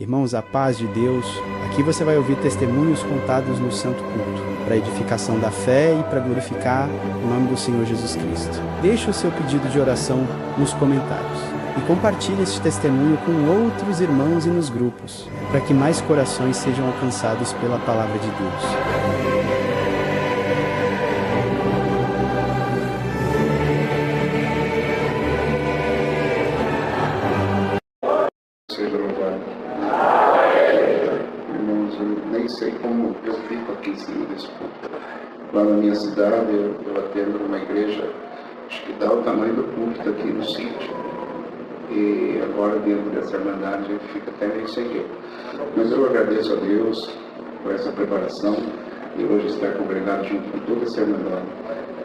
Irmãos, a paz de Deus. Aqui você vai ouvir testemunhos contados no Santo Culto, para edificação da fé e para glorificar o nome do Senhor Jesus Cristo. Deixe o seu pedido de oração nos comentários e compartilhe esse testemunho com outros irmãos e nos grupos, para que mais corações sejam alcançados pela palavra de Deus. Nem sei como eu fico aqui em cima desse culto. Lá na minha cidade, eu atendo numa igreja, acho que dá o tamanho do culto daqui no sítio. E agora, dentro dessa irmandade, fica até meio sem jeito. Mas eu agradeço a Deus por essa preparação e hoje estar congregado junto com toda essa irmandade.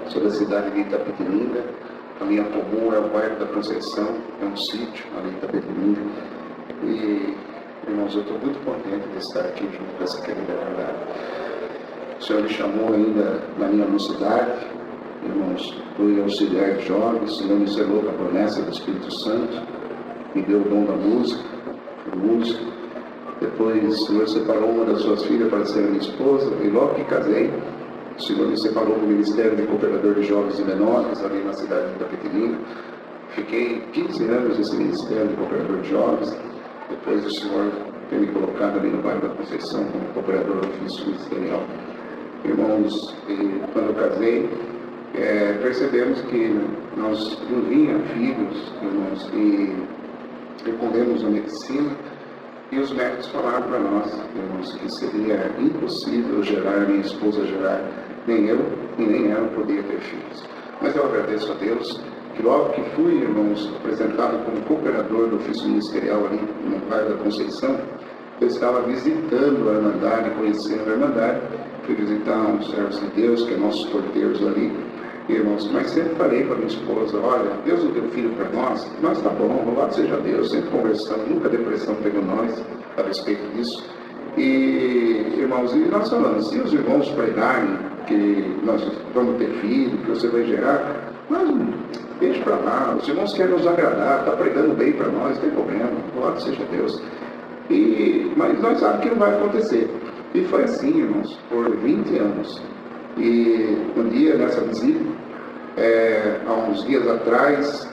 Sou da cidade de Itapetininga, a minha comum é o bairro da Conceição, é um sítio ali em Itapetininga. E irmãos, eu estou muito contente de estar aqui junto com essa querida verdade. O Senhor me chamou ainda na minha mocidade, irmãos, fui auxiliar de jovens, o Senhor me selou com a promessa do Espírito Santo, me deu o dom da música, Depois o Senhor separou uma das suas filhas para ser minha esposa, e logo que casei, o Senhor me separou do Ministério de Cooperador de Jovens e Menores, ali na cidade de Itapetininga. Fiquei 15 anos nesse Ministério de Cooperador de Jovens. Depois o Senhor tem me colocado ali no bairro da Conceição como cooperador do ofício ministerial. Irmãos, quando eu casei, percebemos que nós não tínhamos filhos, irmãos, e respondemos a medicina, e os médicos falaram para nós, irmãos, que seria impossível gerar, minha esposa gerar, nem eu e nem ela podia ter filhos. Mas eu agradeço a Deus que logo que fui, irmãos, apresentado como cooperador do ofício ministerial ali no bairro da Conceição, eu estava visitando a Irmandade, conhecendo a Irmandade, fui visitar uns servos de Deus, que é nossos porteiros ali, irmãos, mas sempre falei para minha esposa, olha, Deus não deu filho para nós tá bom, louvado seja Deus, sempre conversando, nunca depressão pegou nós a respeito disso. E, irmãos, e nós falamos, se os irmãos pregarem que nós vamos ter filho, que você vai gerar, mas deixa para lá, os irmãos querem nos agradar, está pregando bem para nós, não tem problema, louvado seja Deus. Mas nós sabemos que não vai acontecer. E foi assim, irmãos, por 20 anos. E um dia, nessa visita, há uns dias atrás,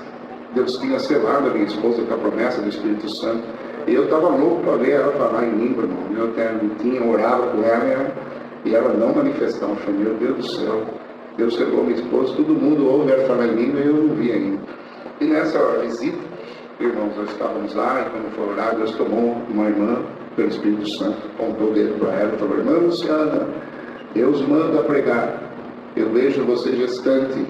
Deus tinha selado a minha esposa com a promessa do Espírito Santo. E eu estava louco para ver ela falar em língua, irmão. Eu até tinha orado com ela e ela não manifestava. Eu falei, meu Deus do céu, Deus selou minha esposa, todo mundo ouve ela falar em língua e eu não vi ainda. E nessa visita, irmãos, nós estávamos lá e quando foi orar, Deus tomou uma irmã pelo Espírito Santo, apontou o dedo para ela e falou, irmã Luciana, Deus manda pregar, eu vejo você gestante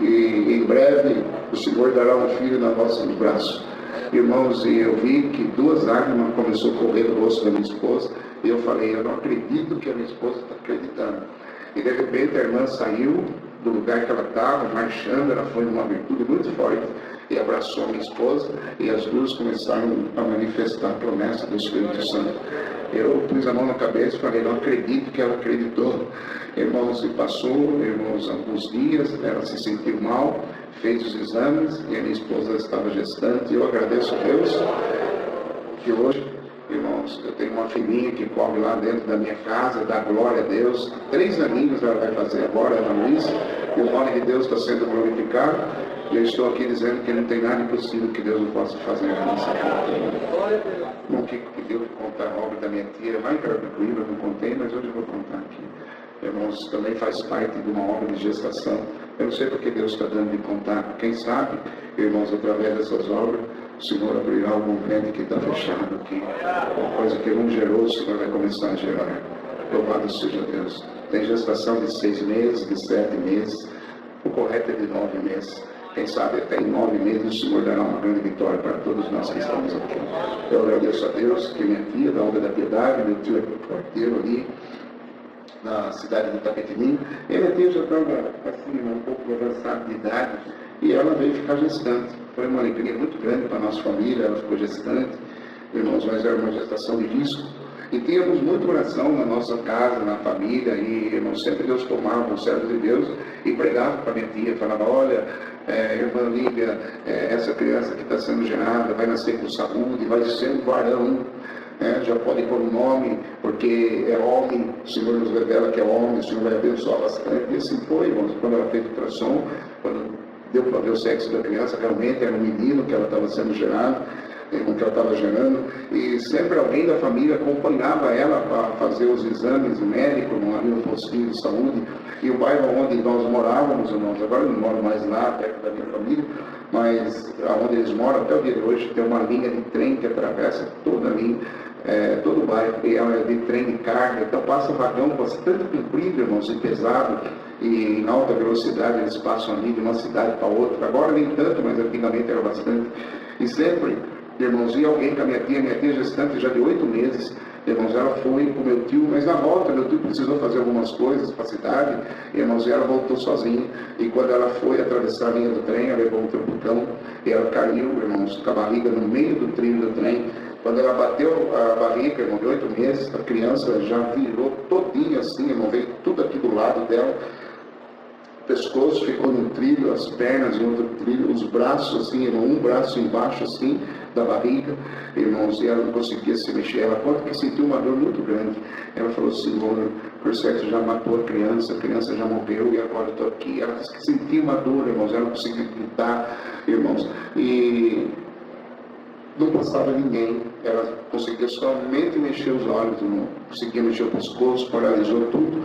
e em breve o Senhor dará um filho na vossa braço. Irmãos, e eu vi que 2 lágrimas começou a correr no rosto da minha esposa e eu falei, eu não acredito que a minha esposa está acreditando. E de repente a irmã saiu do lugar que ela estava, marchando, ela foi numa virtude muito forte e abraçou a minha esposa e as duas começaram a manifestar a promessa do Espírito Santo. Eu pus a mão na cabeça e falei, não acredito que ela acreditou. Irmãos, e passou, irmãos, alguns dias, ela se sentiu mal, fez os exames e a minha esposa estava gestante. E eu agradeço a Deus que hoje, irmãos, eu tenho uma filhinha que come lá dentro da minha casa, dá glória a Deus. 3 aninhos ela vai fazer agora, Ana Luísa, e o nome de Deus está sendo glorificado. E eu estou aqui dizendo que não tem nada impossível que Deus não possa fazer na nossa vida. Não que Deus contar a obra da minha tia, mais tranquila, eu não contei, mas hoje eu vou contar aqui. Irmãos, também faz parte de uma obra de gestação. Eu não sei porque Deus está dando de contar. Quem sabe, irmãos, através dessas obras, o Senhor abrirá algum vento que está fechado aqui. Uma coisa que não gerou, o Senhor vai começar a gerar. Louvado seja Deus. Tem gestação de 6 meses, de 7 meses. O correto é de 9 meses. Quem sabe até em 9 meses o Senhor dará uma grande vitória para todos nós que estamos aqui. Eu agradeço a Deus que minha tia, da Obra da Piedade, meu tio é porteiro ali, na cidade de Itapetininga, e minha tia já estava assim, um pouco avançada de idade, e ela veio ficar gestante. Foi uma alegria muito grande para a nossa família, ela ficou gestante. Irmãos, mas era uma gestação de risco. E tínhamos muita oração na nossa casa, na família, e irmãos, sempre Deus tomava um servo de Deus e pregava para minha tia, falava, olha, irmã Lívia, essa criança que está sendo gerada vai nascer com saúde, vai ser um varão, já pode pôr um nome, porque é homem, o Senhor nos revela que é homem, o Senhor vai abençoar bastante. E assim foi, irmãos, quando ela fez o ultrassom, quando deu para ver o sexo da criança, realmente era um menino que ela estava sendo gerado, que ela estava gerando, e sempre alguém da família acompanhava ela para fazer os exames médicos, ali no postinho de saúde. E o bairro onde nós morávamos, irmãos, agora eu não moro mais lá, perto da minha família, mas onde eles moram até o dia de hoje, tem uma linha de trem que atravessa toda a linha, todo o bairro, e ela é de trem de carga, então passa um vagão bastante comprido, irmãos, e pesado, e em alta velocidade eles passam ali de uma cidade para outra. Agora nem tanto, mas antigamente era bastante. E sempre, irmãos, ia alguém com a minha tia gestante já de 8 meses, irmãos, ela foi com meu tio, mas na volta meu tio precisou fazer algumas coisas para a cidade, irmãos, e ela voltou sozinha. E quando ela foi atravessar a linha do trem, ela levou um trompetão e ela caiu, irmãos, com a barriga no meio do trilho do trem. Quando ela bateu a barriga, irmão, de 8 meses, a criança já virou todinha assim, irmão, veio tudo aqui do lado dela. O pescoço ficou num trilho, as pernas em outro trilho, os braços assim, irmão, um braço embaixo assim da barriga, irmãos, e ela não conseguia se mexer. Ela conta que sentiu uma dor muito grande. Ela falou: Senhor, por certo já matou a criança já morreu e agora estou aqui. Ela disse que sentiu uma dor, irmãos, ela não conseguia gritar, irmãos, e não passava ninguém. Ela conseguia somente mexer os olhos, não conseguia mexer o pescoço, paralisou tudo.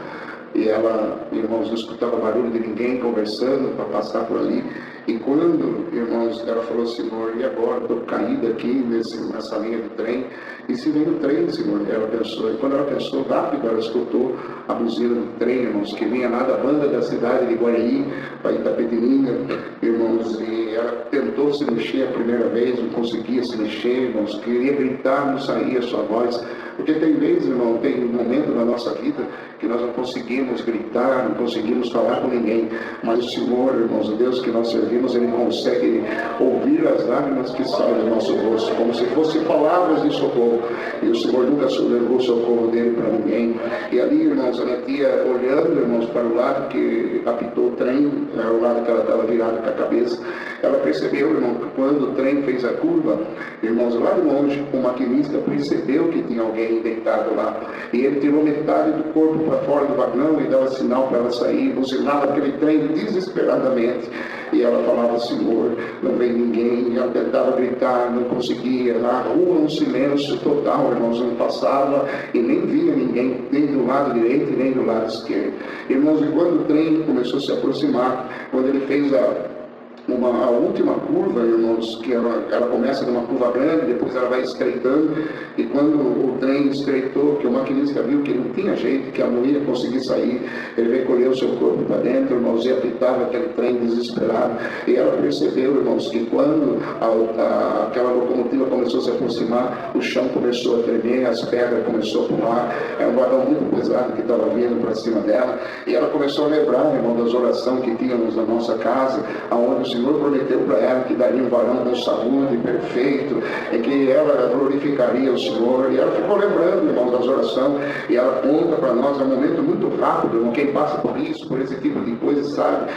E ela, irmãos, não escutava barulho de ninguém conversando para passar por ali. E quando, irmãos, ela falou: Senhor, e agora? Estou caída aqui nessa linha do trem. E se vem o trem, Senhor, ela pensou. E quando ela pensou, rápido, ela escutou a buzina do trem, irmãos, que vinha lá da banda da cidade de Guaraí, para Itapetininga, irmãos. E ela tentou se mexer a primeira vez, não conseguia se mexer, irmãos, queria gritar, não saía a sua voz. Porque tem vezes, irmão, tem um momento na nossa vida que nós não conseguimos gritar, não conseguimos falar com ninguém, mas o Senhor, irmãos, o Deus que nós servimos, Ele consegue ouvir as lágrimas que saem do nosso rosto, como se fossem palavras de socorro, e o Senhor nunca levou o socorro dele para ninguém. E ali, irmãos, a minha tia, olhando, irmãos, para o lado que apitou o trem, o lado que ela estava virada com a cabeça, ela percebeu, irmão, que quando o trem fez a curva, irmãos, lá de longe, o maquinista percebeu que tinha alguém deitado lá, e ele tirou metade do corpo para fora do vagão e dava sinal para ela sair, buzinava aquele trem desesperadamente. E ela falava: Senhor, não vem ninguém. E ela tentava gritar, não conseguia. Na rua, um silêncio total, irmãos, não passava e nem via ninguém, nem do lado direito e nem do lado esquerdo. Irmãos, e quando o trem começou a se aproximar, quando ele fez a última curva, irmãos, que ela começa de uma curva grande, depois ela vai estreitando, e quando o trem estreitou, que o maquinista viu que não tinha jeito, que a mulher ia conseguir sair, ele recolheu o seu corpo para dentro, irmãos, e apitava aquele trem desesperado. E ela percebeu, irmãos, que quando aquela locomotiva começou a se aproximar, o chão começou a tremer, as pedras começaram a pular, é um vagão muito pesado que estava vindo para cima dela, e ela começou a lembrar, irmão, das orações que tínhamos na nossa casa, aonde o Senhor prometeu para ela que daria um varão com saúde perfeito, e que ela glorificaria o Senhor. E ela ficou lembrando, irmãos, das orações, e ela conta para nós, é um momento muito rápido, irmão. Quem passa por isso, por esse tipo de coisa, sabe,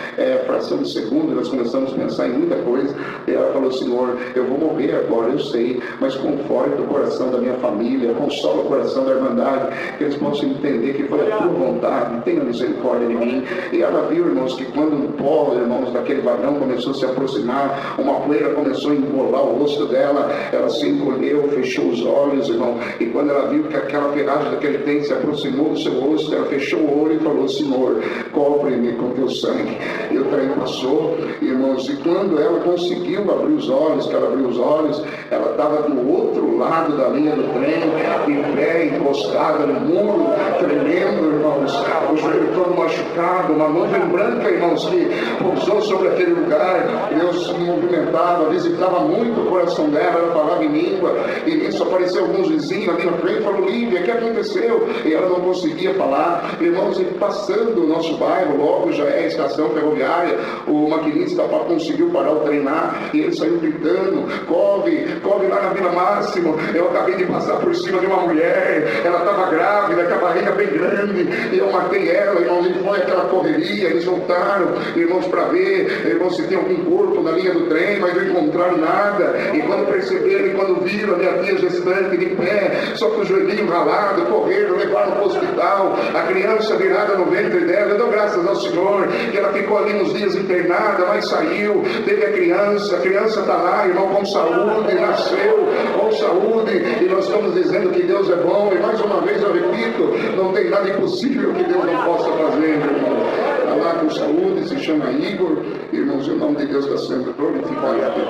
fração de segundo, nós começamos a pensar em muita coisa. E ela falou: Senhor, eu vou morrer agora, eu sei, mas conforte o coração da minha família, consola o coração da Irmandade, que eles possam entender que foi a tua vontade, tenha misericórdia de mim. E ela viu, irmãos, que quando um pó, irmãos, daquele vagão começou a se aproximar, uma poeira começou a embolar o rosto dela, ela se encolheu, fechou os olhos, irmão, e quando ela viu que aquela ferragem daquele trem se aproximou do seu rosto, ela fechou o olho e falou: Senhor, cobre-me com teu sangue. E o trem passou, irmãos, e quando ela conseguiu abrir os olhos, que ela abriu os olhos, ela estava do outro lado da linha do trem, em pé, encostada no muro, tremendo, irmãos, o joelho todo machucado, uma nuvem branca, irmãos, que pousou sobre aquele lugar. Deus se movimentava, visitava muito o coração dela, ela falava em língua, e nisso apareceu alguns vizinhos ali na frente e falou: Lívia, o que aconteceu? E ela não conseguia falar. Irmãos, e passando o nosso bairro, logo já é a estação ferroviária, o maquinista conseguiu parar o trem lá, e ele saiu gritando: corre lá na Vila Máximo, eu acabei de passar por cima de uma mulher, ela estava grávida, com a barriga bem grande, e eu matei ela, irmãos, e foi aquela correria, eles voltaram, irmãos, para ver, irmãos, se tem algum corpo na linha do trem, mas não encontraram nada. E quando perceberam, e quando viram a minha filha gestante de pé, só com o joelhinho ralado, correram, levaram para o hospital, a criança virada no ventre dela. Eu dou graças ao Senhor, que ela ficou ali uns dias internada, mas saiu, teve a criança está lá, irmão, com saúde, nasceu com saúde, e nós estamos dizendo que Deus é bom, e mais uma vez eu repito, não tem nada impossível que Deus não possa fazer, irmão. Está lá com saúde, se chama Igor, irmãos, o nome de Deus está sendo glorificado aqui.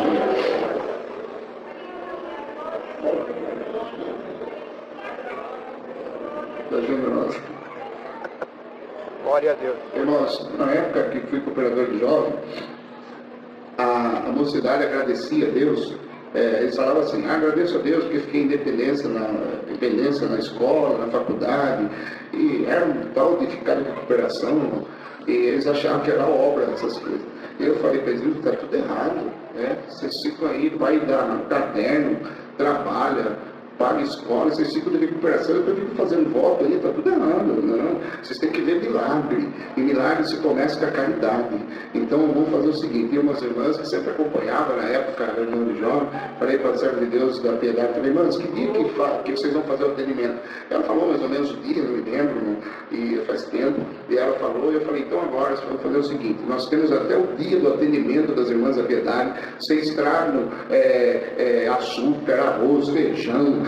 Da generosa. Glória a Deus. Irmãos, na época que fui cooperador de jovem, a mocidade agradecia a Deus. Eles falavam assim: agradeço a Deus porque fiquei independência na escola, na faculdade, e era um tal de ficar de recuperação, e eles achavam que era obra essas coisas. E eu falei para eles: está tudo errado, vocês ficam aí, vai dar caderno, trabalha, paga escola, vocês ficam de recuperação, eu fico fazendo voto aí, está tudo errado, não. Vocês têm que ver milagre, e milagre se começa com a caridade. Então vamos fazer o seguinte: eu e umas irmãs que sempre acompanhava na época, a reunião de jovem, falei para a serva de Deus da Piedade, falei: irmãs, que dia que vocês vão fazer o atendimento? Ela falou mais ou menos o dia, não me lembro, e faz tempo, e ela falou, e eu falei: então agora vocês vão fazer o seguinte, nós temos até o dia do atendimento das irmãs da Piedade, vocês tragam açúcar, arroz, feijão,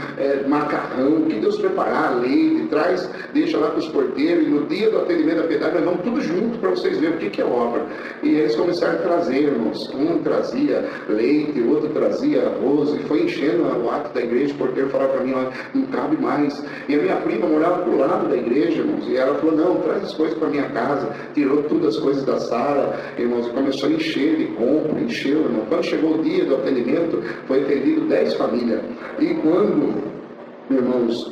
macarrão, que Deus preparar, leite, traz, deixa lá para os porteiros, e no dia do atendimento da Piedade nós vamos tudo junto para vocês verem o que é obra. E eles começaram a trazer, irmãos, um trazia leite, o outro trazia arroz, e foi enchendo o ato da igreja. O porteiro falava para mim: ó, não cabe mais. E a minha prima morava do lado da igreja, irmãos, e ela falou: não, traz as coisas para minha casa, tirou todas as coisas da sala, irmãos, e começou a encher de compra, encheu, irmão. Quando chegou o dia do atendimento, foi atendido 10 famílias. E quando, irmãos,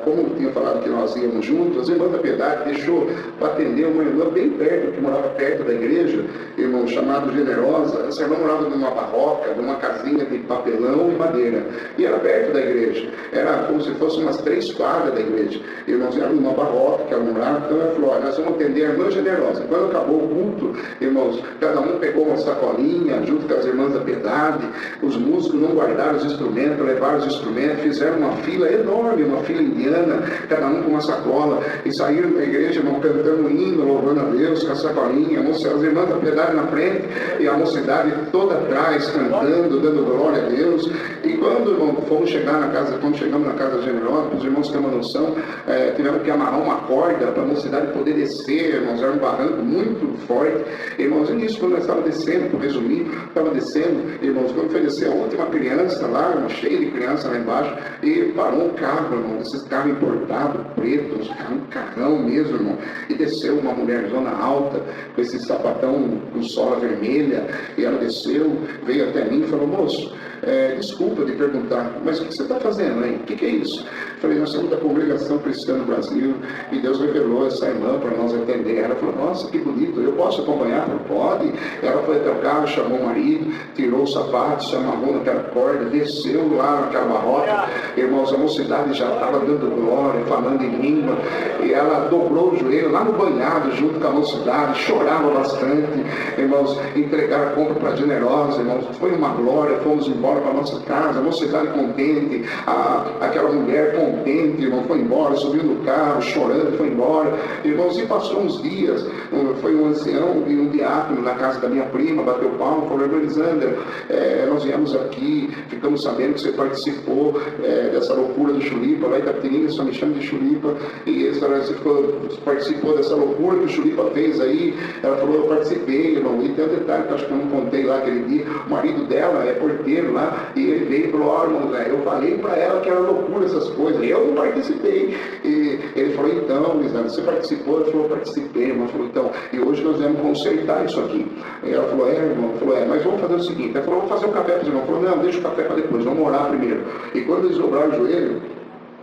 como eu tinha falado que nós íamos juntos, as irmãs da Piedade deixou para atender uma irmã bem perto, que morava perto da igreja, irmão, chamado Generosa. Essa irmã morava numa barroca, numa casinha de papelão e madeira, e era perto da igreja, era como se fosse umas 3 quadras da igreja. Irmãos, era numa barroca que ela morava. Então ela falou: ó, nós vamos atender a irmã Generosa. Quando acabou o culto, irmãos, cada um pegou uma sacolinha junto com as irmãs da Piedade. Os músicos não guardaram os instrumentos, levaram os instrumentos, fizeram uma fila enorme, uma fila indiana, cada um com uma sacola, e saíram da igreja, irmão, cantando hino, louvando a Deus com a sacolinha, as irmãs da Piedade na frente e a mocidade toda atrás, cantando, dando glória a Deus. E quando, irmão, fomos chegar na casa, quando chegamos na casa generosa, os irmãos têm uma noção, tivemos que amarrar uma corda para a mocidade poder descer, irmãos, era um barranco muito forte, irmãos. E nisso, quando nós estávamos descendo, por resumir, estava descendo, irmãos, quando foi descer a última criança lá, cheia de criança lá embaixo, e parou um carro, irmão, esses carros importados, pretos, um carrão mesmo, irmão, e desceu uma mulherzona alta, com esse sapatão com sola vermelha, e ela desceu, veio até mim e falou: moço, desculpa de perguntar, mas o que você está fazendo aí? O que é isso? Eu falei: nós somos da Congregação Cristã do Brasil, e Deus revelou essa irmã para nós atender. Ela falou: nossa, que bonito, eu posso acompanhar? Eu falei: pode. Ela foi até o carro, chamou o marido, tirou o sapato, se amarrou naquela corda, desceu lá naquela barroca. Irmãos, a mocidade já estava dando glória, falando em língua, e ela dobrou o joelho lá no banhado junto com a mocidade, chorava bastante. Irmãos, entregaram a compra para a Generosa, irmãos, foi uma glória. Fomos embora para a nossa casa, a mocidade contente, aquela mulher contente, irmão, foi embora, subiu no carro, chorando, foi embora. Irmãos, e passou uns dias, foi um ancião e um diácono na casa da minha prima, bateu palma, falou: irmão Elisandra, nós viemos aqui, ficamos sabendo que você participou dessa loucura do Chulipa, lá em Itapetininga, só me chama de Chulipa, e você participou dessa loucura que o Chulipa fez aí. Ela falou: eu participei, irmão. E tem um detalhe que eu acho que eu não contei lá aquele dia: o marido dela é porteiro lá, e ele veio e falou: ó, irmão, eu falei para ela que era loucura essas coisas, eu não participei. E ele falou: então, Elisandra, você participou? Ela falou: participei, irmão. Falou: então, e hoje nós vamos consertar isso aqui. E ela falou: irmão, falou: mas vamos fazer o seguinte. Ela falou: vamos fazer um café para os irmãos. Falou: não, deixa o café para depois, vamos orar primeiro. E quando eles dobraram o joelho,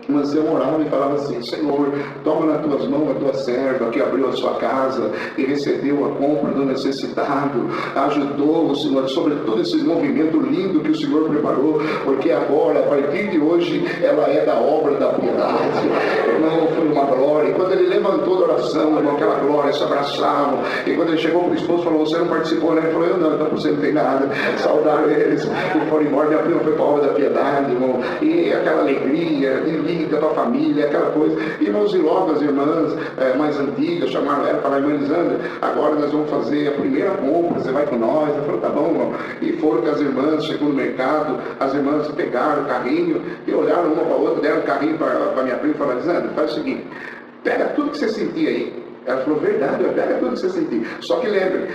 o ancião orava e falava assim: Senhor, toma nas tuas mãos a tua serva que abriu a sua casa e recebeu a compra do necessitado, ajudou o Senhor, sobretudo esse movimento lindo que o Senhor preparou, porque agora, a partir de hoje, ela é da obra da piedade. Irmão, foi uma glória. E quando quando ele levantou da oração, irmão, aquela glória, se abraçavam. E quando ele chegou para o esposo, falou: você não participou, né? Ele falou: eu não, então você não tem nada. Saudaram eles e foram embora. Minha prima foi para a obra da piedade, irmão. E aquela alegria, de liga para a família, aquela coisa. Irmãos, e logo as irmãs mais antigas chamaram ela para lá: irmã Elisandra, agora nós vamos fazer a primeira compra, você vai com nós? Ela falou: tá bom, irmão. E foram com as irmãs, chegou no mercado, as irmãs pegaram o carrinho e olharam uma para a outra, deram o carrinho para minha prima e falaram: Elisandra, faz o seguinte, pega tudo que você sentia aí. Ela falou: verdade, pega tudo que você sentir. Só que lembre,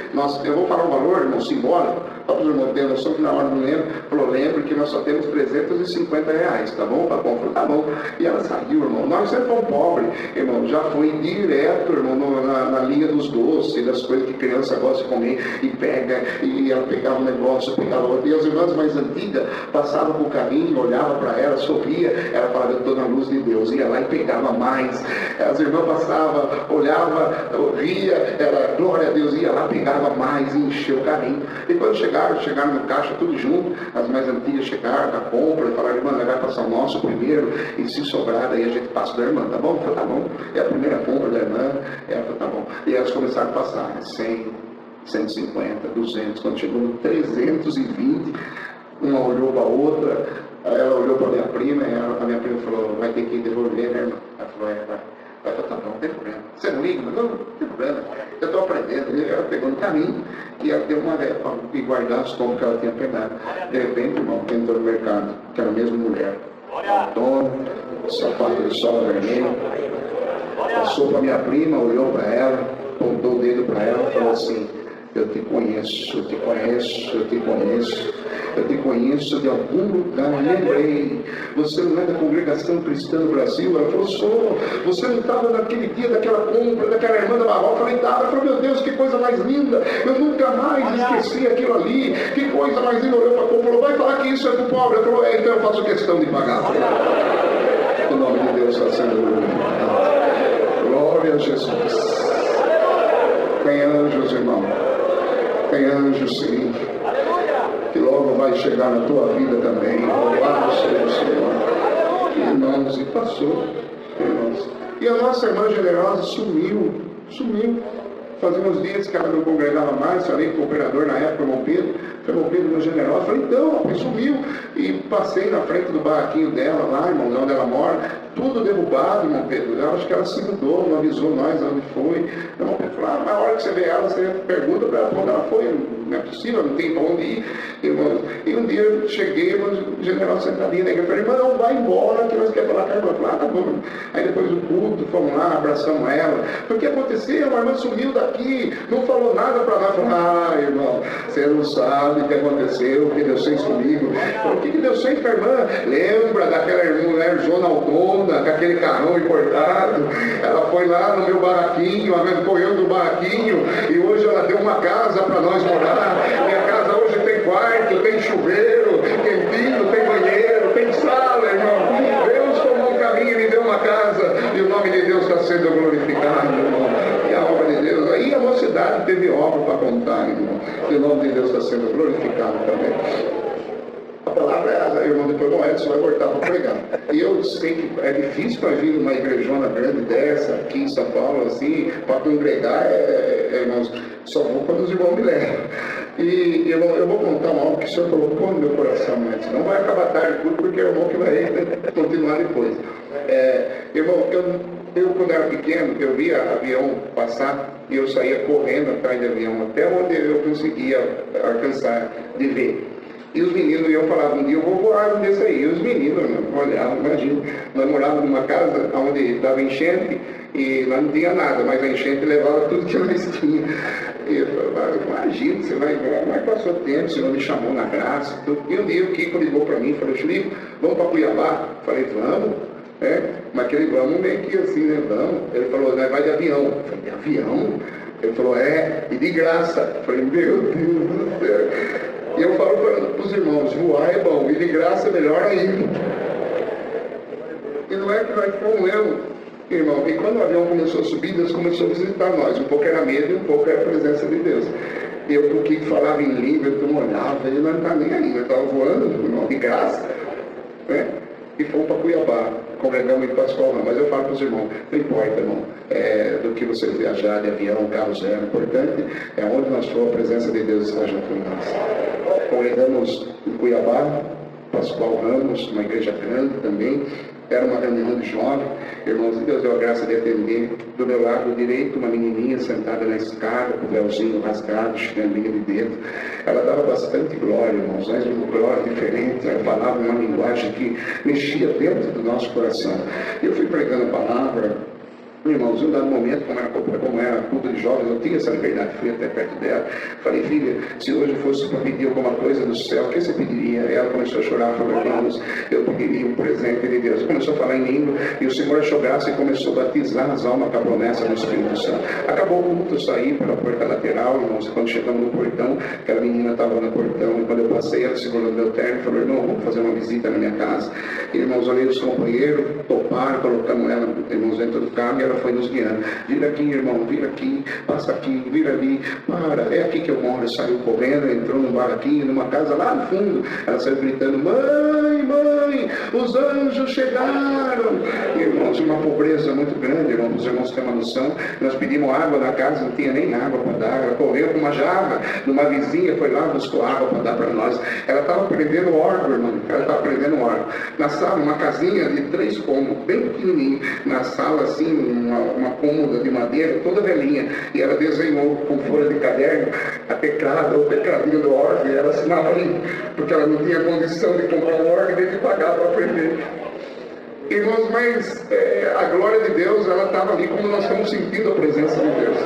eu vou falar um valor, irmão, simbólico, para os irmãos terem noção que na hora não lembro. Falou: lembre que nós só temos R$350, tá bom? Tá bom, falou: tá bom. E ela saiu, irmão. Nós sempre fomos pobres, irmão. Já foi direto, irmão, na linha dos doces, das coisas que criança gosta de comer, e pega, e ela pegava um negócio, pegava outro. E as irmãs mais antigas passavam com o carinho, olhavam para ela, sorria, ela falava: eu estou na luz de Deus. Ia lá e pegava mais. As irmãs passavam, olhavam, ria, ela, glória a Deus, ia lá, pegava mais e encheu o carrinho. E quando chegaram no caixa tudo junto, as mais antigas chegaram da compra e falaram: irmã, vai passar o nosso primeiro, e se sobrar, daí a gente passa da irmã, tá bom? Eu falei: tá bom. É a primeira compra da irmã. Ela falou: tá bom. E elas começaram a passar 100, 150, 200, quando chegou no 320, uma olhou para a outra, ela olhou para a minha prima, e a minha prima falou: vai ter que devolver, né, irmã? Ela falou: vai. Ela falou: tá bom, não tem problema. Você não liga? Não tem problema. Eu estou aprendendo. E ela pegou no caminho e ela deu uma ré e guardar os tombos que ela tinha pegado. De repente, irmão, entrou no mercado, que era a mesma mulher. Tom, sapato de sola vermelho. Passou para minha prima, olhou para ela, apontou o dedo para ela e falou assim: eu te conheço, eu te conheço, eu te conheço. Eu te conheço de algum lugar, lembrei. Você não é da Congregação Cristã do Brasil? Ela falou: sou. Você não estava naquele dia daquela compra, daquela irmã da Barral? Eu falei: estava. Ela falou: meu Deus, que coisa mais linda. Eu nunca mais esqueci aquilo ali. Que coisa mais linda. Olhou para a compra e falou: vai falar que isso é para o pobre. Ela falou: então eu faço questão de pagar. O nome de Deus está sendo glorificado. Glória a Jesus. Tem anjos, irmão. Tem anjos, sim. Que logo vai chegar na tua vida também. Louvado seja o Senhor. Irmãos, e passou, irmãos. E a nossa irmã generosa sumiu. Fazia uns dias que ela não congregava mais. Falei com o operador na época, irmão Pedro. Foi irmão Pedro, meu generosa. Falei: então, ela sumiu. E passei na frente do barraquinho dela lá, irmão, onde ela mora. Tudo derrubado, irmão Pedro. Eu acho que ela se mudou, não avisou nós onde foi. Irmão Pedro falou: na hora que você vê ela, você pergunta para ela onde ela foi. Não é possível, não tem para onde ir. Irmão. E um dia eu cheguei, irmão, general sentadinho na igreja. Eu falei: irmão, não, vai embora, que nós queremos falar com a irmã. Eu falei: tá bom. Aí depois do culto, fomos lá, abraçamos ela. O que aconteceu? A irmã sumiu daqui, não falou nada para nós. Eu falei: irmão, você não sabe o que aconteceu, o que Deus fez comigo. Eu falei: o que Deus fez com a irmã? Lembra daquela mulher Zona Autônoma, com aquele carrão importado? Ela foi lá no meu barraquinho, correu do barraquinho, e hoje ela deu uma casa para nós morar. Minha casa hoje tem quarto, tem chuveiro, quentinho, tem banheiro, tem sala, irmão. Deus tomou um caminho e me deu uma casa, e o nome de Deus está sendo glorificado, irmão. E a obra de Deus, aí a mocidade teve obra para contar, irmão. E o nome de Deus está sendo glorificado também. A palavra é, irmão, depois o Edson vai voltar para pregar. E eu sei que é difícil para vir numa igrejona grande dessa, aqui em São Paulo, assim, para congregar, irmãos, só vou quando os irmãos me levam. E eu vou contar algo que o Senhor colocou no meu coração antes. Não vai acabar tarde tudo, porque é o irmão que vai continuar depois. Irmão, eu quando era pequeno, eu via avião passar e eu saía correndo atrás de avião, até onde eu conseguia alcançar de ver. E os meninos iam falar: um dia eu vou voar um desse aí. E os meninos olhavam, imagina, nós morávamos numa casa onde dava enchente e lá não tinha nada, mas a enchente levava tudo que nós tínhamos. E eu falava: imagina, você vai voar, mas passou tempo, o Senhor me chamou na graça. Tudo. E um dia o Kiko ligou para mim e falou: Filipe, vamos para Cuiabá? Eu falei: vamos. Mas aquele vamos meio que assim, né? Vamos. Ele falou: nós vai de avião. Eu falei: de avião? Ele falou: e de graça. Eu falei: meu Deus do céu. E eu falo para os irmãos: voar é bom, e de graça é melhor ainda. E não é que nós fomos, irmão. E quando o avião começou a subir, Deus começou a visitar nós. Um pouco era medo e um pouco era a presença de Deus. Eu, o que falava em língua, eu não olhava, ele não estava nem aí. Eu estava voando, irmão, de graça. E fomos para Cuiabá. congregamos em Pascoal Ramos. Mas eu falo para os irmãos, não importa, irmão, do que você viajar de avião, carro zero, o importante é onde nós for, a presença de Deus está junto com nós. Congregamos em Cuiabá, Pascoal Ramos, uma igreja grande também. Era uma reunião de jovens, irmãos, Deus deu a graça de atender. Do meu lado direito, uma menininha sentada na escada, com o véuzinho rasgado, chinelinha de dedo. Ela dava bastante glória, irmãos, mas uma glória diferente. Ela falava uma linguagem que mexia dentro do nosso coração. Eu fui pregando a palavra. Irmãos, em um dado momento, como era culto de jovens, eu tinha essa liberdade, fui até perto dela. Falei, filha, se hoje fosse para pedir alguma coisa do céu, o que você pediria? Ela começou a chorar, falou, irmãos, eu pediria um presente de Deus. Começou a falar em língua, e o Senhor achou graça e começou a batizar as almas com a promessa do Espírito Santo. Acabou o culto, eu saí pela porta lateral, irmãos, quando chegamos no portão, aquela menina estava no portão, e quando eu passei, ela segurou meu terno e falou, irmão, vamos fazer uma visita na minha casa. E, irmãos, olhei os companheiros, toparam, colocamos ela, irmãos, dentro do carro, e ela foi nos guiando. Vira aqui, irmão, vira aqui, passa aqui, vira ali, é aqui que eu moro. Saiu correndo, entrou num barraquinho, numa casa lá no fundo. Ela saiu gritando, mãe, os anjos chegaram. Irmãos, uma pobreza muito grande, irmãos, os irmãos têm uma noção. Nós pedimos água na casa, não tinha nem água para dar. Ela correu com uma jarra numa vizinha, foi lá, buscou água para dar para nós. Ela estava aprendendo órgão, irmão, na sala, uma casinha de 3 cômodos, bem pequenininho, na sala assim, uma cômoda de madeira, toda velhinha, e ela desenhou com folha de caderno o tecladinho do órgão, e ela assinava ali, porque ela não tinha condição de comprar um órgão e nem de pagar para aprender. Irmãos, mas a glória de Deus, ela estava ali como nós estamos sentindo a presença de Deus.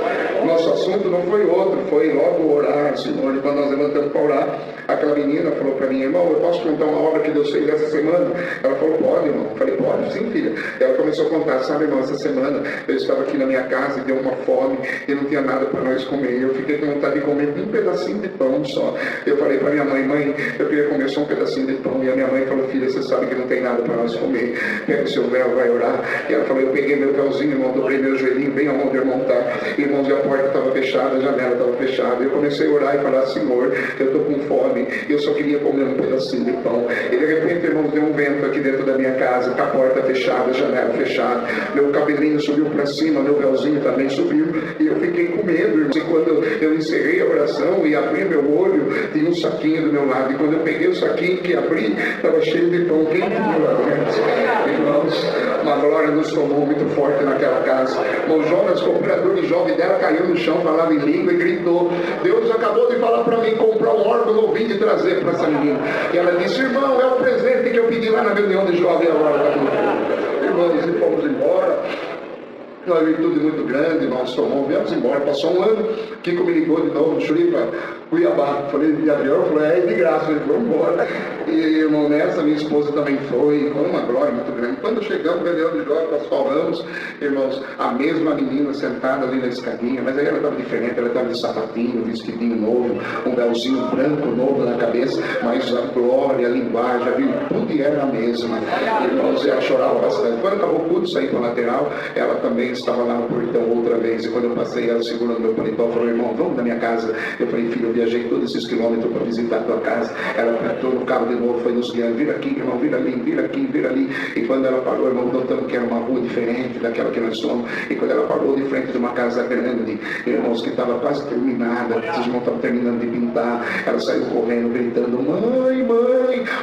Nosso assunto não foi outro, foi logo orar, Senhor. E quando nós levantamos para orar, aquela menina falou para mim, irmão, eu posso contar uma obra que Deus fez essa semana? Ela falou, pode, irmão. Eu falei, pode, sim, filha. Ela começou a contar, sabe, irmão, essa semana eu estava aqui na minha casa e deu uma fome e não tinha nada para nós comer. Eu fiquei com vontade de comer um pedacinho de pão só. Eu falei para minha mãe, eu queria comer só um pedacinho de pão. E a minha mãe falou, filha, você sabe que não tem nada para nós comer. Pega o seu véu, vai orar. E ela falou, eu peguei meu véuzinho, irmão, dobrei meu joelhinho bem aonde eu irmão tá. Irmãos, e a porta estava fechada, a janela estava fechada. Eu comecei a orar e falar, Senhor, eu estou com fome, eu só queria comer um pedacinho de pão. E de repente, irmãos, deu um vento aqui dentro da minha casa, com a porta fechada, a janela fechada. Meu cabelinho subiu para cima, meu véuzinho também subiu. E eu fiquei com medo, irmãos. E quando eu encerrei a oração e abri meu olho, tinha um saquinho do meu lado. E quando eu peguei o saquinho que abri, estava cheio de pão quente do meu lado. Irmãos, uma glória nos tomou muito forte naquela casa. O Jonas, comprador de jovem dela, caiu no chão, falava em língua e gritou, Deus acabou de falar para mim comprar um órgão novinho e trazer para essa menina. E ela disse, irmão, é o presente que eu pedi lá na reunião de jovem agora. Irmãos, e fomos embora. Uma virtude muito grande, nós tomamos, viemos embora. Passou um ano, Kiko me ligou de novo, Churipa, Cuiabá. Falei, de avião, falei, de graça, ele foi embora. E, irmão, nessa, minha esposa também foi uma glória muito grande. Quando chegamos, reunião de jovens, nós falamos, irmãos, a mesma menina sentada ali na escadinha, mas aí ela estava diferente, ela estava de sapatinho, vestidinho novo, um véuzinho branco novo na cabeça, mas a glória, a linguagem, a virtude era a mesma. Irmãos, ela chorava bastante. Quando acabou o culto, saí para o lateral, ela também estava lá no portão outra vez, e quando eu passei, ela segurando meu paletó, falou, irmão, vamos na minha casa. Eu falei, filho, eu viajei todos esses quilômetros para visitar a tua casa. Ela entrou no carro de novo, foi nos guiando, vira aqui, irmão, vira ali, vira aqui, vira ali. E quando ela parou, irmão, notamos que era uma rua diferente daquela que nós somos. E quando ela parou de frente de uma casa grande, irmãos, que estava quase terminada, os irmãos estavam terminando de pintar, ela saiu correndo, gritando, mãe,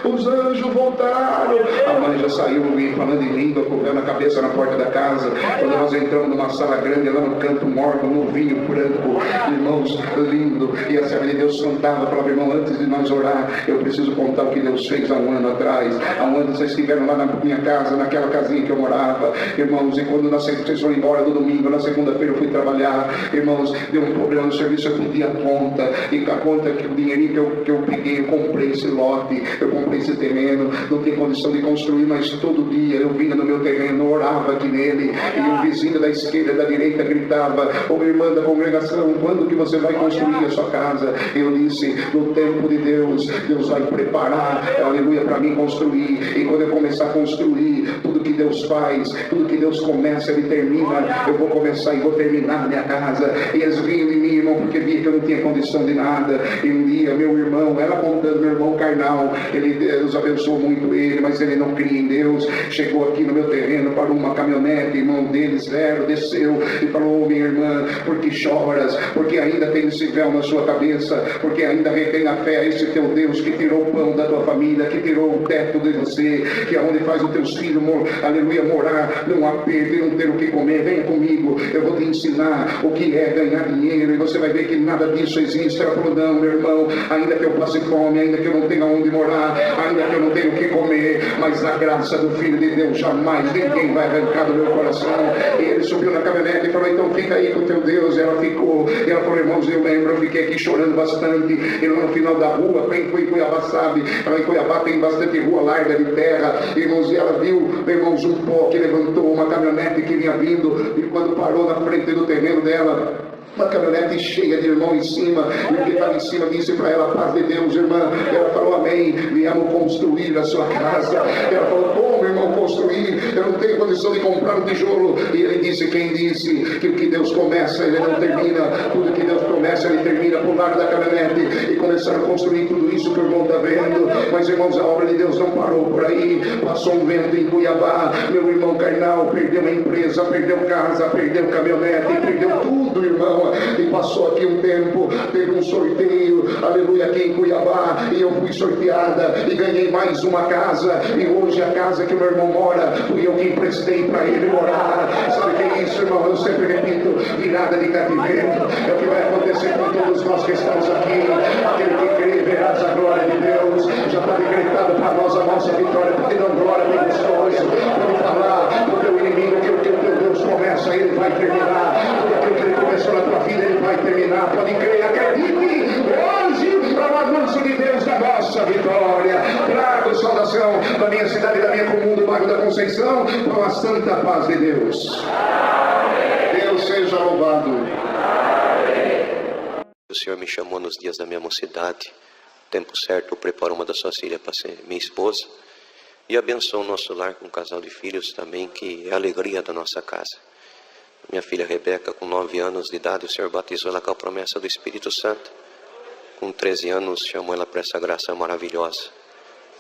os anjos voltaram. A mãe já saiu falando em língua, cobrando a cabeça na porta da casa. Quando nós entramos numa sala grande, lá no canto, um órgão novinho, branco, irmãos, lindo, e a serva de Deus cantava, falava, irmão, antes de nós orar, eu preciso contar o que Deus fez há um ano atrás. Há um ano vocês estiveram lá na minha casa, naquela casinha que eu morava, irmãos, e quando vocês foram embora no domingo, na segunda-feira eu fui trabalhar, irmãos, deu um problema no serviço, eu pedi a conta, e a conta, que o dinheirinho que eu peguei, eu comprei esse lote, eu comprei esse terreno, não tinha condição de construir, mas todo dia eu vinha no meu terreno, orava aqui nele, e o vizinho vizinho da esquerda e da direita gritava: ô irmã da congregação, quando que você vai construir a sua casa? Eu disse: no tempo de Deus, Deus vai preparar, aleluia, para mim construir. E quando eu começar a construir, tudo que Deus faz, tudo que Deus começa, Ele termina. Eu vou começar e vou terminar a minha casa. E eles riam de mim, irmão, porque via que eu não tinha condição de nada. E um dia, meu irmão, ela contando, meu irmão carnal, Deus abençoou muito ele, mas ele não cria em Deus. Chegou aqui no meu terreno, parou uma caminhonete, irmão dele, zero, desceu e falou: ô minha irmã, por que choras? Porque ainda tem esse véu na sua cabeça, porque ainda retém a fé a esse teu Deus que tirou o pão da tua família, que tirou o teto de você, que é onde faz os teus filhos, aleluia, morar num aperto e não ter o que comer. Venha comigo, eu vou te ensinar o que é ganhar dinheiro, e você vai ver que nada disso existe. Ela falou: não, meu irmão, ainda que eu passe fome, ainda que eu não tenha onde morar, ainda que eu não tenha o que comer, mas a graça do Filho de Deus jamais ninguém vai arrancar do meu coração. E ele subiu na caminhonete e falou: então fica aí com o teu Deus. E ela ficou, e ela falou: irmãos, eu lembro, eu fiquei aqui chorando bastante, e no final da rua, quem foi em Cuiabá sabe, em Cuiabá tem bastante rua larga de terra, irmãos, e ela viu, irmãos, um pó que levantou, uma caminhonete que vinha vindo, e quando parou na frente do terreno dela, uma caminhonete cheia de irmão em cima, e o que estava em cima disse para ela: paz de Deus, irmã. Ela falou: amém, viemos construir a sua casa. Ela falou: como, irmão, construir? Eu não tenho condição de comprar um tijolo. E ele disse: quem disse que o que Deus começa, ele não termina? Tudo que Deus começa, ele termina. Pularam da caminhonete e começaram a construir tudo isso que o irmão está vendo. Mas, irmãos, a obra de Deus não parou por aí. Passou um vento em Cuiabá, meu irmão carnal perdeu uma empresa, perdeu casa, perdeu caminhonete, perdeu tudo, irmão. E passou aqui um tempo, teve um sorteio, aleluia, aqui em Cuiabá, e eu fui sorteada e ganhei mais uma casa. E hoje a casa que o meu irmão mora, fui eu que emprestei para ele morar. Sabe o que é isso, irmão? Eu sempre repito: virada de cativeiro é o que vai acontecer com todos nós que estamos aqui. Aquele que crê, verás a glória de Deus. Já está decretado para nós a nossa vitória. Porque não glória bem gostoso, pode falar do teu inimigo que o teu Deus começa, ele vai terminar. Tudo aquilo que ele começou na tua vida, ele vai terminar. Pode crer, acredite. Hoje, para o anúncio de Deus da nossa vitória. Trago saudação da minha cidade, da minha comum, do bairro da Conceição, com a santa paz de Deus. Deus seja louvado. O Senhor me chamou nos dias da minha mocidade. Tempo certo, eu preparo uma das suas filhas para ser minha esposa. E abençoo o nosso lar com um casal de filhos também, que é a alegria da nossa casa. Minha filha Rebeca, com 9 anos de idade, o Senhor batizou ela com a promessa do Espírito Santo. Com 13 anos, chamou ela para essa graça maravilhosa.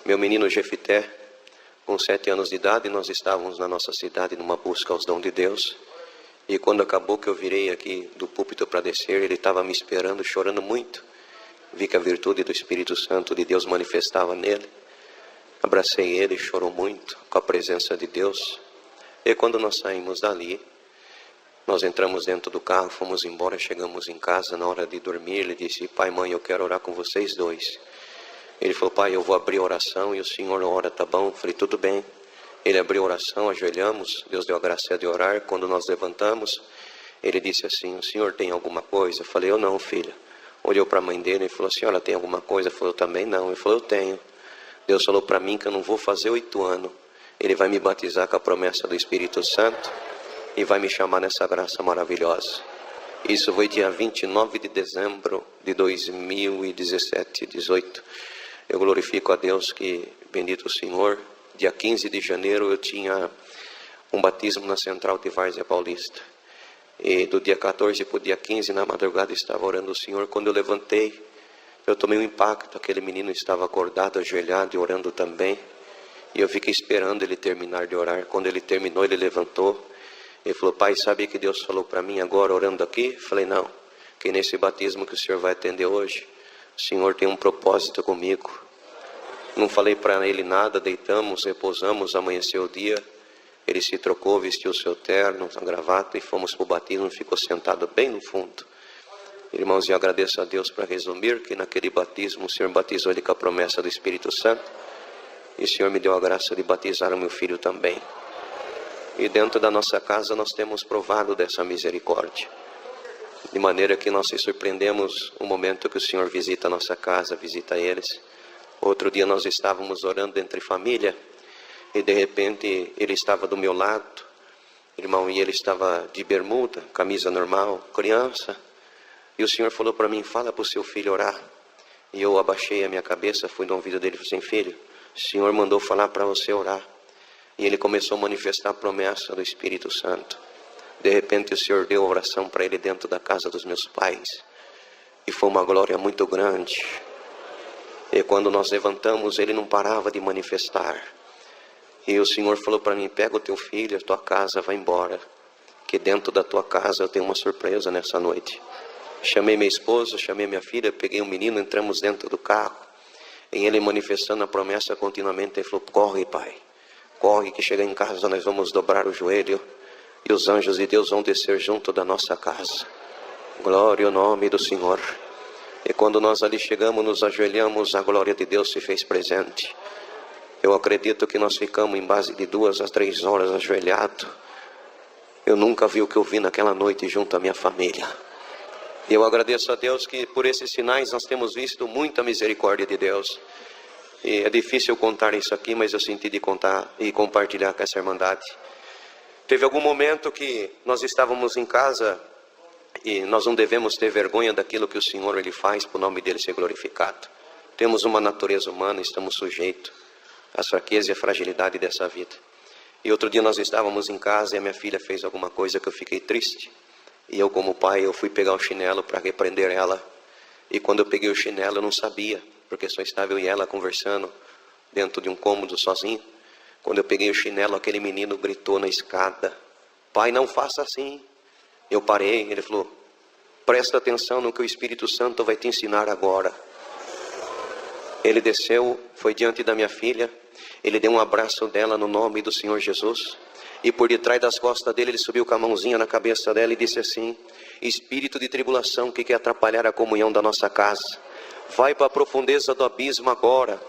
Meu menino Jefité, com 7 anos de idade, nós estávamos na nossa cidade numa busca aos dons de Deus. E quando acabou que eu virei aqui do púlpito para descer, ele estava me esperando, chorando muito. Vi que a virtude do Espírito Santo de Deus manifestava nele. Abracei ele, chorou muito com a presença de Deus. E quando nós saímos dali, nós entramos dentro do carro, fomos embora, chegamos em casa. Na hora de dormir, ele disse: pai, mãe, eu quero orar com vocês dois. Ele falou: pai, eu vou abrir a oração e o senhor ora, tá bom? Eu falei: tudo bem. Ele abriu a oração, ajoelhamos, Deus deu a graça de orar. Quando nós levantamos, ele disse assim: o senhor tem alguma coisa? Eu falei: eu não, filha. Olhou para a mãe dele e falou: a senhora tem alguma coisa? Eu falei: eu também não. Ele falou: eu tenho. Deus falou para mim que eu não vou fazer 8 anos. Ele vai me batizar com a promessa do Espírito Santo e vai me chamar nessa graça maravilhosa. Isso foi dia 29 de dezembro de 2017, 18. Eu glorifico a Deus que, bendito o Senhor, dia 15 de janeiro eu tinha um batismo na Central de Várzea Paulista. E do dia 14 para o dia 15, na madrugada, estava orando o Senhor. Quando eu levantei, eu tomei um impacto. Aquele menino estava acordado, ajoelhado e orando também. E eu fiquei esperando ele terminar de orar. Quando ele terminou, ele levantou. Ele falou: pai, sabe que Deus falou para mim agora, orando aqui? Eu falei: não, que nesse batismo que o senhor vai atender hoje, o senhor tem um propósito comigo. Não falei para ele nada, deitamos, repousamos, amanheceu o dia. Ele se trocou, vestiu o seu terno, a gravata e fomos para o batismo. Ficou sentado bem no fundo. Irmãos, eu agradeço a Deus, para resumir, que naquele batismo o Senhor batizou ele com a promessa do Espírito Santo. E o Senhor me deu a graça de batizar o meu filho também. E dentro da nossa casa nós temos provado dessa misericórdia. De maneira que nós se surpreendemos o momento que o Senhor visita a nossa casa, visita eles. Outro dia nós estávamos orando entre família. E de repente ele estava do meu lado. irmão, e ele estava de bermuda, camisa normal, criança. E o Senhor falou para mim, fala para o seu filho orar. E eu abaixei a minha cabeça, fui no ouvido dele e falei assim, filho, o Senhor mandou falar para você orar. E ele começou a manifestar a promessa do Espírito Santo. De repente o Senhor deu oração para ele dentro da casa dos meus pais. E foi uma glória muito grande. E quando nós levantamos, ele não parava de manifestar. E o Senhor falou para mim, pega o teu filho, a tua casa, vai embora. Que dentro da tua casa eu tenho uma surpresa nessa noite. Chamei minha esposa, chamei minha filha, peguei um menino, entramos dentro do carro. E ele manifestando a promessa continuamente, ele falou, corre pai, corre que chega em casa nós vamos dobrar o joelho. E os anjos de Deus vão descer junto da nossa casa. Glória ao nome do Senhor. E quando nós ali chegamos, nos ajoelhamos, a glória de Deus se fez presente. Eu acredito que nós ficamos em base de 2 a 3 horas ajoelhados. Eu nunca vi o que eu vi naquela noite junto à minha família. E eu agradeço a Deus que por esses sinais nós temos visto muita misericórdia de Deus. E é difícil contar isso aqui, mas eu senti de contar e compartilhar com essa irmandade. Teve algum momento que nós estávamos em casa e nós não devemos ter vergonha daquilo que o Senhor ele faz para o nome dele ser glorificado. Temos uma natureza humana, estamos sujeitos às fraquezas e à fragilidade dessa vida. E outro dia nós estávamos em casa e a minha filha fez alguma coisa que eu fiquei triste. E eu como pai, eu fui pegar o chinelo para repreender ela. E quando eu peguei o chinelo eu não sabia, porque só estava eu e ela conversando dentro de um cômodo sozinho. Quando eu peguei o chinelo, aquele menino gritou na escada, pai, não faça assim. Eu parei, ele falou, presta atenção no que o Espírito Santo vai te ensinar agora. Ele desceu, foi diante da minha filha, ele deu um abraço dela no nome do Senhor Jesus. E por detrás das costas dele, ele subiu com a mãozinha na cabeça dela e disse assim, espírito de tribulação que quer atrapalhar a comunhão da nossa casa, vai para a profundeza do abismo agora.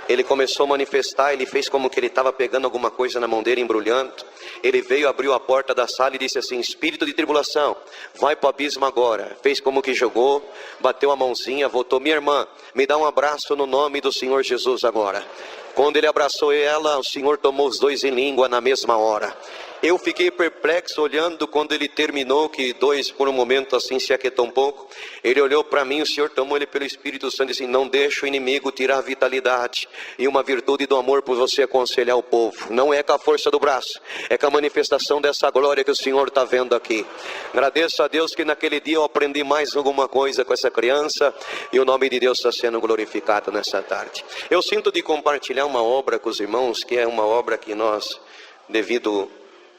Ele começou a manifestar, ele fez como que ele estava pegando alguma coisa na mão dele, embrulhando. Ele veio, abriu a porta da sala e disse assim, espírito de tribulação, vai para o abismo agora. Fez como que jogou, bateu a mãozinha, voltou, minha irmã, me dá um abraço no nome do Senhor Jesus agora. Quando ele abraçou ela, o Senhor tomou os dois em língua na mesma hora. Eu fiquei perplexo olhando quando ele terminou, que dois por um momento assim se aquietou um pouco. Ele olhou para mim, o Senhor tomou ele pelo Espírito Santo e disse, não deixa o inimigo tirar a vitalidade e uma virtude do amor por você aconselhar o povo. Não é com a força do braço, é com a manifestação dessa glória que o Senhor está vendo aqui. Agradeço a Deus que naquele dia eu aprendi mais alguma coisa com essa criança e o nome de Deus está sendo glorificado nessa tarde. Eu sinto de compartilhar uma obra com os irmãos, que é uma obra que nós, devido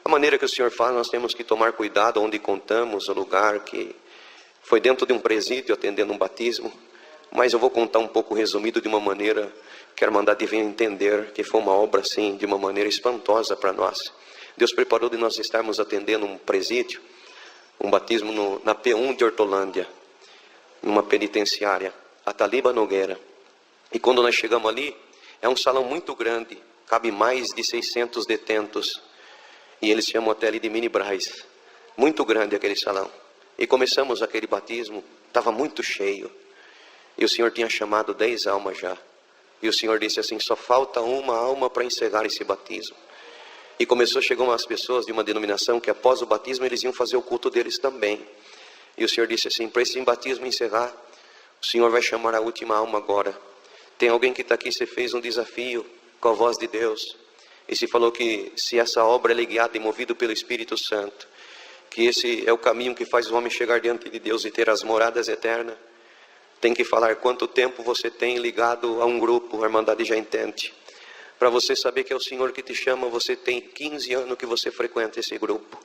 a maneira que o Senhor fala, nós temos que tomar cuidado onde contamos, o lugar que foi dentro de um presídio atendendo um batismo. Mas eu vou contar um pouco resumido de uma maneira que a irmandade venha entender que foi uma obra assim, de uma maneira espantosa para nós. Deus preparou de nós estarmos atendendo um presídio, um batismo na P1 de Hortolândia, numa penitenciária, a Taliba Nogueira. E quando nós chegamos ali, é um salão muito grande, cabe mais de 600 detentos. E eles chamam até ali de mini Braz. Muito grande aquele salão. E começamos aquele batismo, estava muito cheio. E o Senhor tinha chamado 10 almas já. E o Senhor disse assim, só falta uma alma para encerrar esse batismo. E começou a chegar umas pessoas de uma denominação que após o batismo eles iam fazer o culto deles também. E o Senhor disse assim, para esse batismo encerrar, o Senhor vai chamar a última alma agora. Tem alguém que está aqui, você fez um desafio com a voz de Deus. E se falou que se essa obra é guiada e movida pelo Espírito Santo, que esse é o caminho que faz o homem chegar diante de Deus e ter as moradas eternas, tem que falar quanto tempo você tem ligado a um grupo, a irmandade já entende. Para você saber que é o Senhor que te chama, você tem 15 anos que você frequenta esse grupo.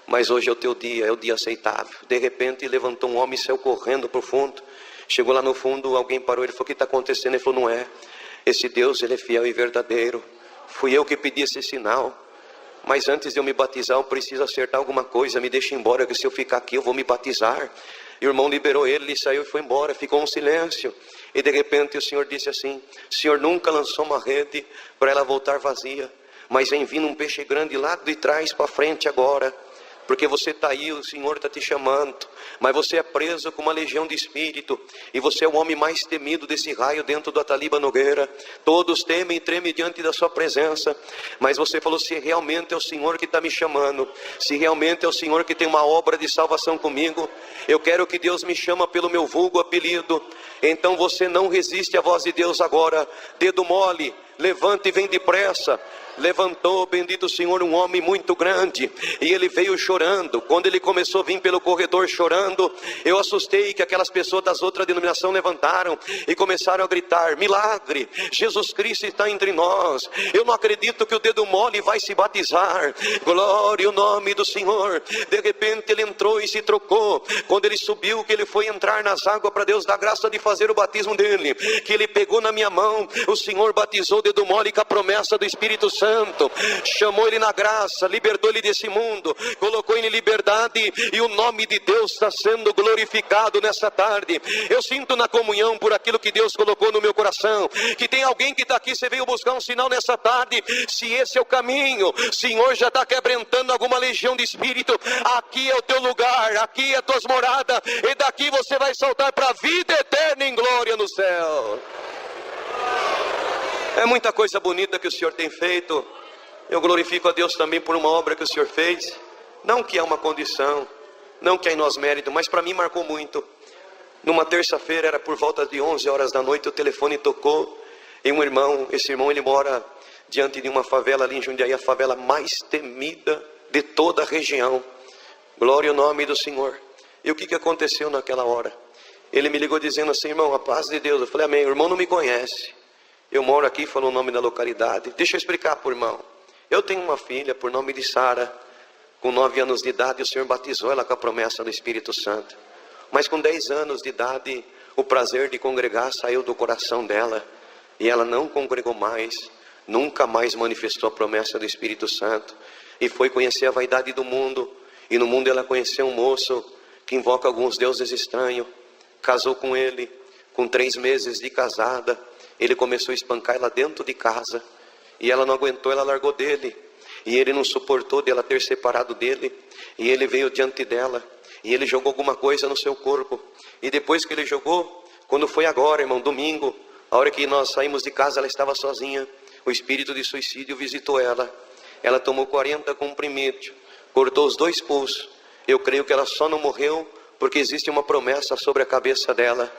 Mas hoje é o teu dia, é o dia aceitável. De repente levantou um homem e saiu correndo para o fundo. Chegou lá no fundo, alguém parou, ele falou, o que está acontecendo? Ele falou, não é. Esse Deus, ele é fiel e verdadeiro. Fui eu que pedi esse sinal, mas antes de eu me batizar eu preciso acertar alguma coisa, me deixa embora, que se eu ficar aqui eu vou me batizar. E o irmão liberou ele saiu e foi embora, ficou um silêncio. E de repente o Senhor disse assim, o Senhor nunca lançou uma rede para ela voltar vazia, mas vem vindo um peixe grande lá de trás para frente agora. porque você está aí, o Senhor está te chamando, mas você é preso com uma legião de espírito, e você é o homem mais temido desse raio dentro do Ataliba Nogueira. Todos temem e tremem diante da sua presença, mas você falou: se realmente é o Senhor que está me chamando, se realmente é o Senhor que tem uma obra de salvação comigo, eu quero que Deus me chama pelo meu vulgo apelido. Então você não resiste à voz de Deus agora. Dedo mole, levante e vem depressa. Levantou, bendito o Senhor, um homem muito grande, e ele veio chorando. Quando ele começou a vir pelo corredor chorando, eu assustei que aquelas pessoas das outras denominações levantaram e começaram a gritar: milagre, Jesus Cristo está entre nós. Eu não acredito que o dedo mole vai se batizar. Glória ao nome do Senhor. De repente ele entrou e se trocou. Quando ele subiu, que ele foi entrar nas águas para Deus dar graça de fazer o batismo dele, que ele pegou na minha mão, o Senhor batizou o dedo mole com a promessa do Espírito Santo. Chamou ele na graça, libertou ele desse mundo, colocou ele em liberdade, e o nome de Deus está sendo glorificado nessa tarde. Eu sinto na comunhão por aquilo que Deus colocou no meu coração, que tem alguém que está aqui, você veio buscar um sinal nessa tarde. Se esse é o caminho, o Senhor já está quebrantando alguma legião de espírito. Aqui é o teu lugar, aqui é a tua morada, e daqui você vai saltar para a vida eterna em glória no céu. É muita coisa bonita que o Senhor tem feito. Eu glorifico a Deus também por uma obra que o Senhor fez. Não que é uma condição, não que é em nós mérito, mas para mim marcou muito. Numa terça-feira, era por volta de 11 horas da noite, o telefone tocou. E um irmão, esse irmão ele mora diante de uma favela ali em Jundiaí, a favela mais temida de toda a região. Glória ao nome do Senhor. E o que aconteceu naquela hora? Ele me ligou dizendo assim: irmão, a paz de Deus. Eu falei: amém. O irmão não me conhece. Eu moro aqui, falou o nome da localidade. Deixa eu explicar para o irmão. Eu tenho uma filha por nome de Sara, com 9 anos de idade, o Senhor batizou ela com a promessa do Espírito Santo. Mas com 10 anos de idade, o prazer de congregar saiu do coração dela, e ela não congregou mais, nunca mais manifestou a promessa do Espírito Santo, e foi conhecer a vaidade do mundo, e no mundo ela conheceu um moço que invoca alguns deuses estranhos, casou com ele, com 3 meses de casada, ele começou a espancar ela dentro de casa, e ela não aguentou, ela largou dele, e ele não suportou de ela ter separado dele, e ele veio diante dela, e ele jogou alguma coisa no seu corpo, e depois que ele jogou, quando foi agora, irmão, domingo, a hora que nós saímos de casa, ela estava sozinha, o espírito de suicídio visitou ela, ela tomou 40 comprimidos, cortou os 2 pulsos, eu creio que ela só não morreu, porque existe uma promessa sobre a cabeça dela.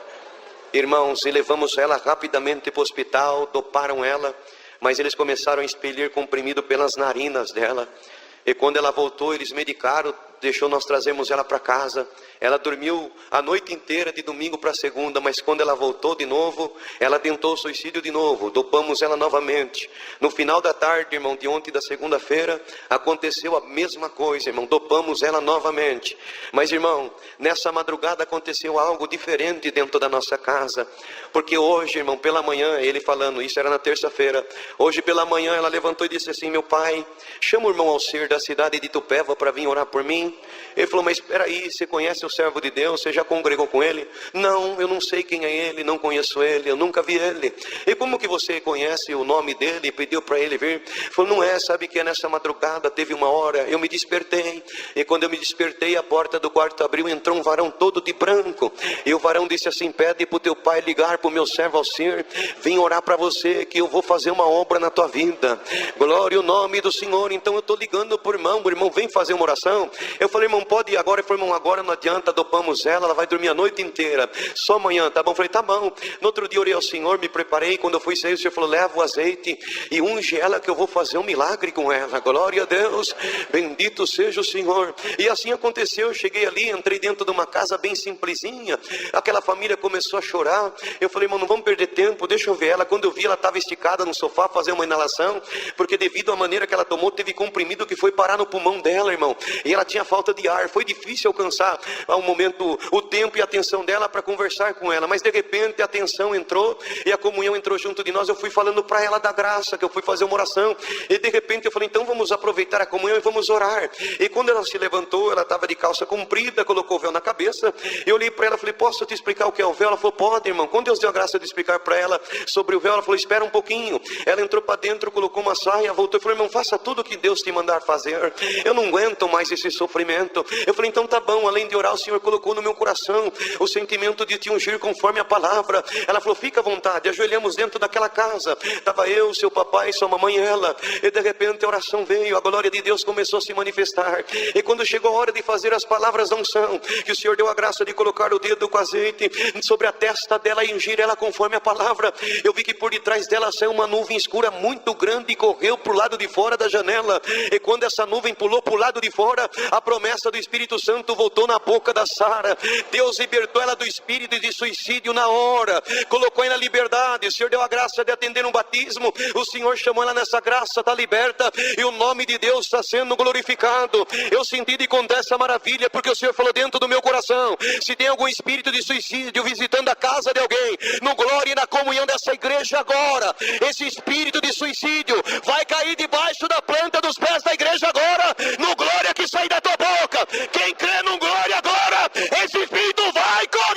Irmãos, e levamos ela rapidamente para o hospital, doparam ela, mas eles começaram a expelir comprimido pelas narinas dela. E quando ela voltou, eles medicaram, deixou nós trazermos ela para casa. Ela dormiu a noite inteira de domingo para segunda, mas quando ela voltou de novo, ela tentou suicídio de novo, dopamos ela novamente. No final da tarde, irmão, de ontem da segunda-feira, aconteceu a mesma coisa, irmão, dopamos ela novamente. Mas, irmão, nessa madrugada aconteceu algo diferente dentro da nossa casa, porque hoje, irmão, pela manhã, ele falando, isso era na terça-feira, hoje pela manhã ela levantou e disse assim: meu pai, chama o irmão Alcir da cidade de Itupeva para vir orar por mim. Ele falou: mas espera aí, você conhece o servo de Deus? Você já congregou com ele? Não, eu não sei quem é ele, não conheço ele, eu nunca vi ele. E como que você conhece o nome dele e pediu para ele vir? Ele falou: não é, sabe que nessa madrugada teve uma hora, eu me despertei, e quando eu me despertei, a porta do quarto abriu, entrou um varão todo de branco, e o varão disse assim: pede para o teu pai ligar para o meu servo Alcir, vem orar para você, que eu vou fazer uma obra na tua vida. Glória ao nome do Senhor. Então eu estou ligando para o irmão vem fazer uma oração. Eu falei: irmão, pode ir agora? Ele falou: irmão, agora não adianta, dopamos ela vai dormir a noite inteira, só amanhã, tá bom? Eu falei: tá bom. No outro dia eu orei ao Senhor, me preparei, quando eu fui sair, o Senhor falou: leva o azeite e unge ela, que eu vou fazer um milagre com ela. Glória a Deus, bendito seja o Senhor. E assim aconteceu, eu cheguei ali, entrei dentro de uma casa bem simplesinha, aquela família começou a chorar. Eu falei: irmão, não vamos perder tempo, deixa eu ver ela. Quando eu vi, ela estava esticada no sofá, fazer uma inalação, porque devido à maneira que ela tomou, teve comprimido que foi parar no pulmão dela, irmão, e ela tinha falta de ar. Foi difícil alcançar ao momento o tempo e a atenção dela para conversar com ela, mas de repente a atenção entrou e a comunhão entrou junto de nós. Eu fui falando para ela da graça, que eu fui fazer uma oração, e de repente eu falei: então vamos aproveitar a comunhão e vamos orar. E quando ela se levantou, ela estava de calça comprida, colocou o véu na cabeça. Eu olhei para ela e falei: posso te explicar o que é o véu? Ela falou: pode, irmão. Quando Deus deu a graça de explicar para ela sobre o véu, ela falou: espera um pouquinho. Ela entrou para dentro, colocou uma saia, voltou e falou: irmão, faça tudo o que Deus te mandar fazer, eu não aguento mais esse sofrimento. sofrimento. Eu falei, então tá bom, além de orar, o Senhor colocou no meu coração o sentimento de te ungir conforme a palavra. Ela falou, fica à vontade. Ajoelhamos dentro daquela casa, estava eu, seu papai, sua mamãe e ela. E de repente a oração veio, a glória de Deus começou a se manifestar. E quando chegou a hora de fazer as palavras da unção, que o Senhor deu a graça de colocar o dedo com azeite sobre a testa dela e ungir ela conforme a palavra, eu vi que por detrás dela saiu uma nuvem escura muito grande e correu para o lado de fora da janela. E quando essa nuvem pulou para o lado de fora, a promessa do Espírito Santo voltou na boca da Sara. Deus libertou ela do espírito de suicídio na hora, colocou ela na liberdade. O Senhor deu a graça de atender um batismo, o Senhor chamou ela nessa graça, está liberta, e o nome de Deus está sendo glorificado. Eu senti de contar essa maravilha, porque o Senhor falou dentro do meu coração, se tem algum espírito de suicídio visitando a casa de alguém, no glória e na comunhão dessa igreja agora, esse espírito de suicídio vai cair debaixo da planta dos pés da igreja agora, no glória que sai da tua boca. Quem crê no glória agora, esse espírito vai correr.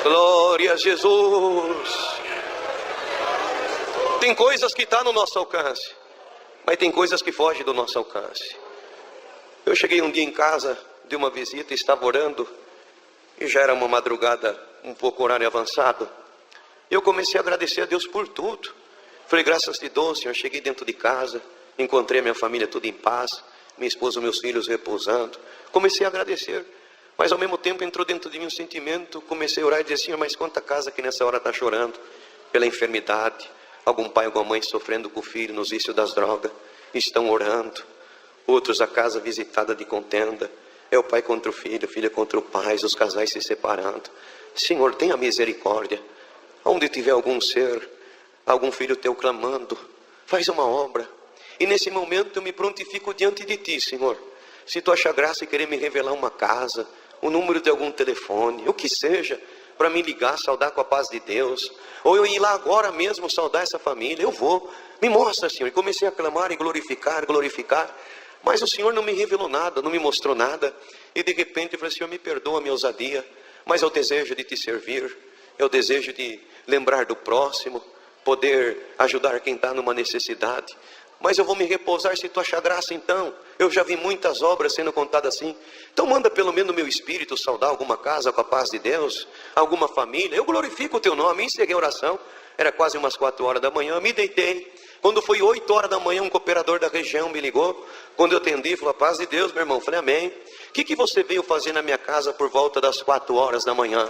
Glória a Jesus. Tem coisas que estão no nosso alcance, mas tem coisas que fogem do nosso alcance. Eu cheguei um dia em casa de uma visita, estava orando, e já era uma madrugada, um pouco horário avançado. Eu comecei a agradecer a Deus por tudo. Falei, graças te dou, Senhor. Cheguei dentro de casa, encontrei a minha família tudo em paz, minha esposa e meus filhos repousando. Comecei a agradecer, mas ao mesmo tempo entrou dentro de mim um sentimento. Comecei a orar e dizer, Senhor, mas quanta casa que nessa hora está chorando pela enfermidade, algum pai, alguma mãe sofrendo com o filho nos vícios das drogas, estão orando. Outros a casa visitada de contenda, é o pai contra o filha contra o pai, os casais se separando. Senhor, tenha misericórdia. Onde tiver algum ser, algum filho teu clamando, faz uma obra. E nesse momento eu me prontifico diante de ti, Senhor. Se tu achar graça e querer me revelar uma casa, o número de algum telefone, o que seja, para me ligar, saudar com a paz de Deus, ou eu ir lá agora mesmo saudar essa família, eu vou. Me mostra, Senhor. E comecei a clamar e glorificar. Mas o Senhor não me revelou nada, não me mostrou nada. E de repente eu falei, Senhor, me perdoa a minha ousadia, mas é o desejo de te servir, é o desejo de lembrar do próximo, poder ajudar quem está numa necessidade. Mas eu vou me repousar se tu achar graça então. Eu já vi muitas obras sendo contadas assim. Então manda pelo menos o meu espírito saudar alguma casa com a paz de Deus, alguma família. Eu glorifico o teu nome. Encerrei a oração. Era quase umas 4 horas da manhã, me deitei. Quando foi 8 horas da manhã, um cooperador da região me ligou. Quando eu atendi, falou, a paz de Deus, meu irmão. Falei, amém. O que você veio fazer na minha casa por volta das 4 horas da manhã?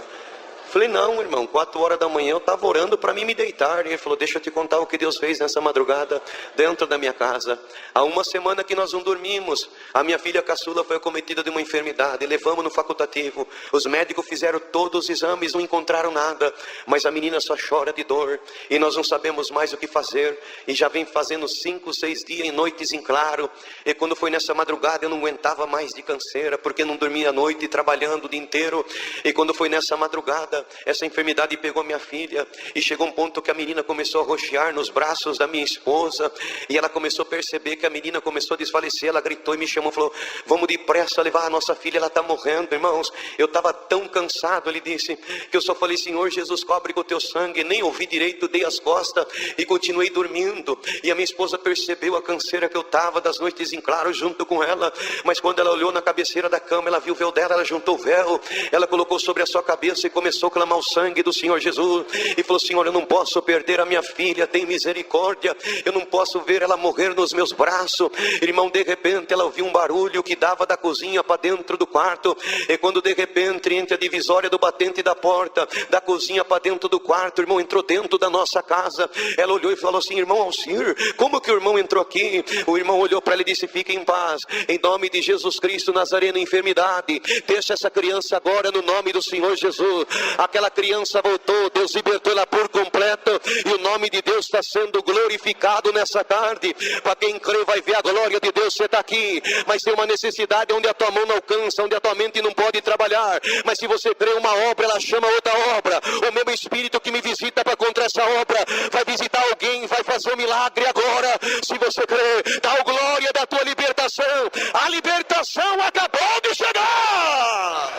Falei, não, irmão, 4 horas da manhã eu estava orando para mim me deitar. E ele falou, deixa eu te contar o que Deus fez nessa madrugada dentro da minha casa. Há uma semana que nós não dormimos. A minha filha caçula foi acometida de uma enfermidade. Levamos no facultativo. Os médicos fizeram todos os exames, não encontraram nada. Mas a menina só chora de dor. E nós não sabemos mais o que fazer. E já vem fazendo 5, 6 dias em noites em claro. E quando foi nessa madrugada eu não aguentava mais de canseira, porque não dormia à noite trabalhando o dia inteiro. E quando foi nessa madrugada, essa enfermidade pegou minha filha e chegou um ponto que a menina começou a roxear nos braços da minha esposa, e ela começou a perceber que a menina começou a desfalecer. Ela gritou e me chamou, falou, vamos depressa levar a nossa filha, ela está morrendo. Irmãos, eu estava tão cansado, ele disse, que eu só falei, Senhor Jesus, cobre com o teu sangue. Nem ouvi direito, dei as costas e continuei dormindo. E a minha esposa percebeu a canseira que eu estava das noites em claro junto com ela, mas quando ela olhou na cabeceira da cama, ela viu o véu dela, ela juntou o véu, ela colocou sobre a sua cabeça e começou a clamar o sangue do Senhor Jesus, e falou, Senhor, eu não posso perder a minha filha, tem misericórdia, eu não posso ver ela morrer nos meus braços. Irmão, de repente ela ouviu um barulho que dava da cozinha para dentro do quarto, e quando de repente entre a divisória do batente da porta, da cozinha para dentro do quarto, irmão, entrou dentro da nossa casa. Ela olhou e falou assim, irmão Alcir, como que o irmão entrou aqui? O irmão olhou para ela e disse, fique em paz, em nome de Jesus Cristo Nazareno, enfermidade, deixa essa criança agora no nome do Senhor Jesus. Aquela criança voltou, Deus libertou ela por completo, e o nome de Deus está sendo glorificado nessa tarde. Para quem crê vai ver a glória de Deus. Você está aqui, mas tem uma necessidade onde a tua mão não alcança, onde a tua mente não pode trabalhar, mas se você crê uma obra, ela chama outra obra. O mesmo Espírito que me visita para contra essa obra, vai visitar alguém, vai fazer um milagre agora. Se você crê, dá o glória da tua libertação. A libertação acabou de chegar.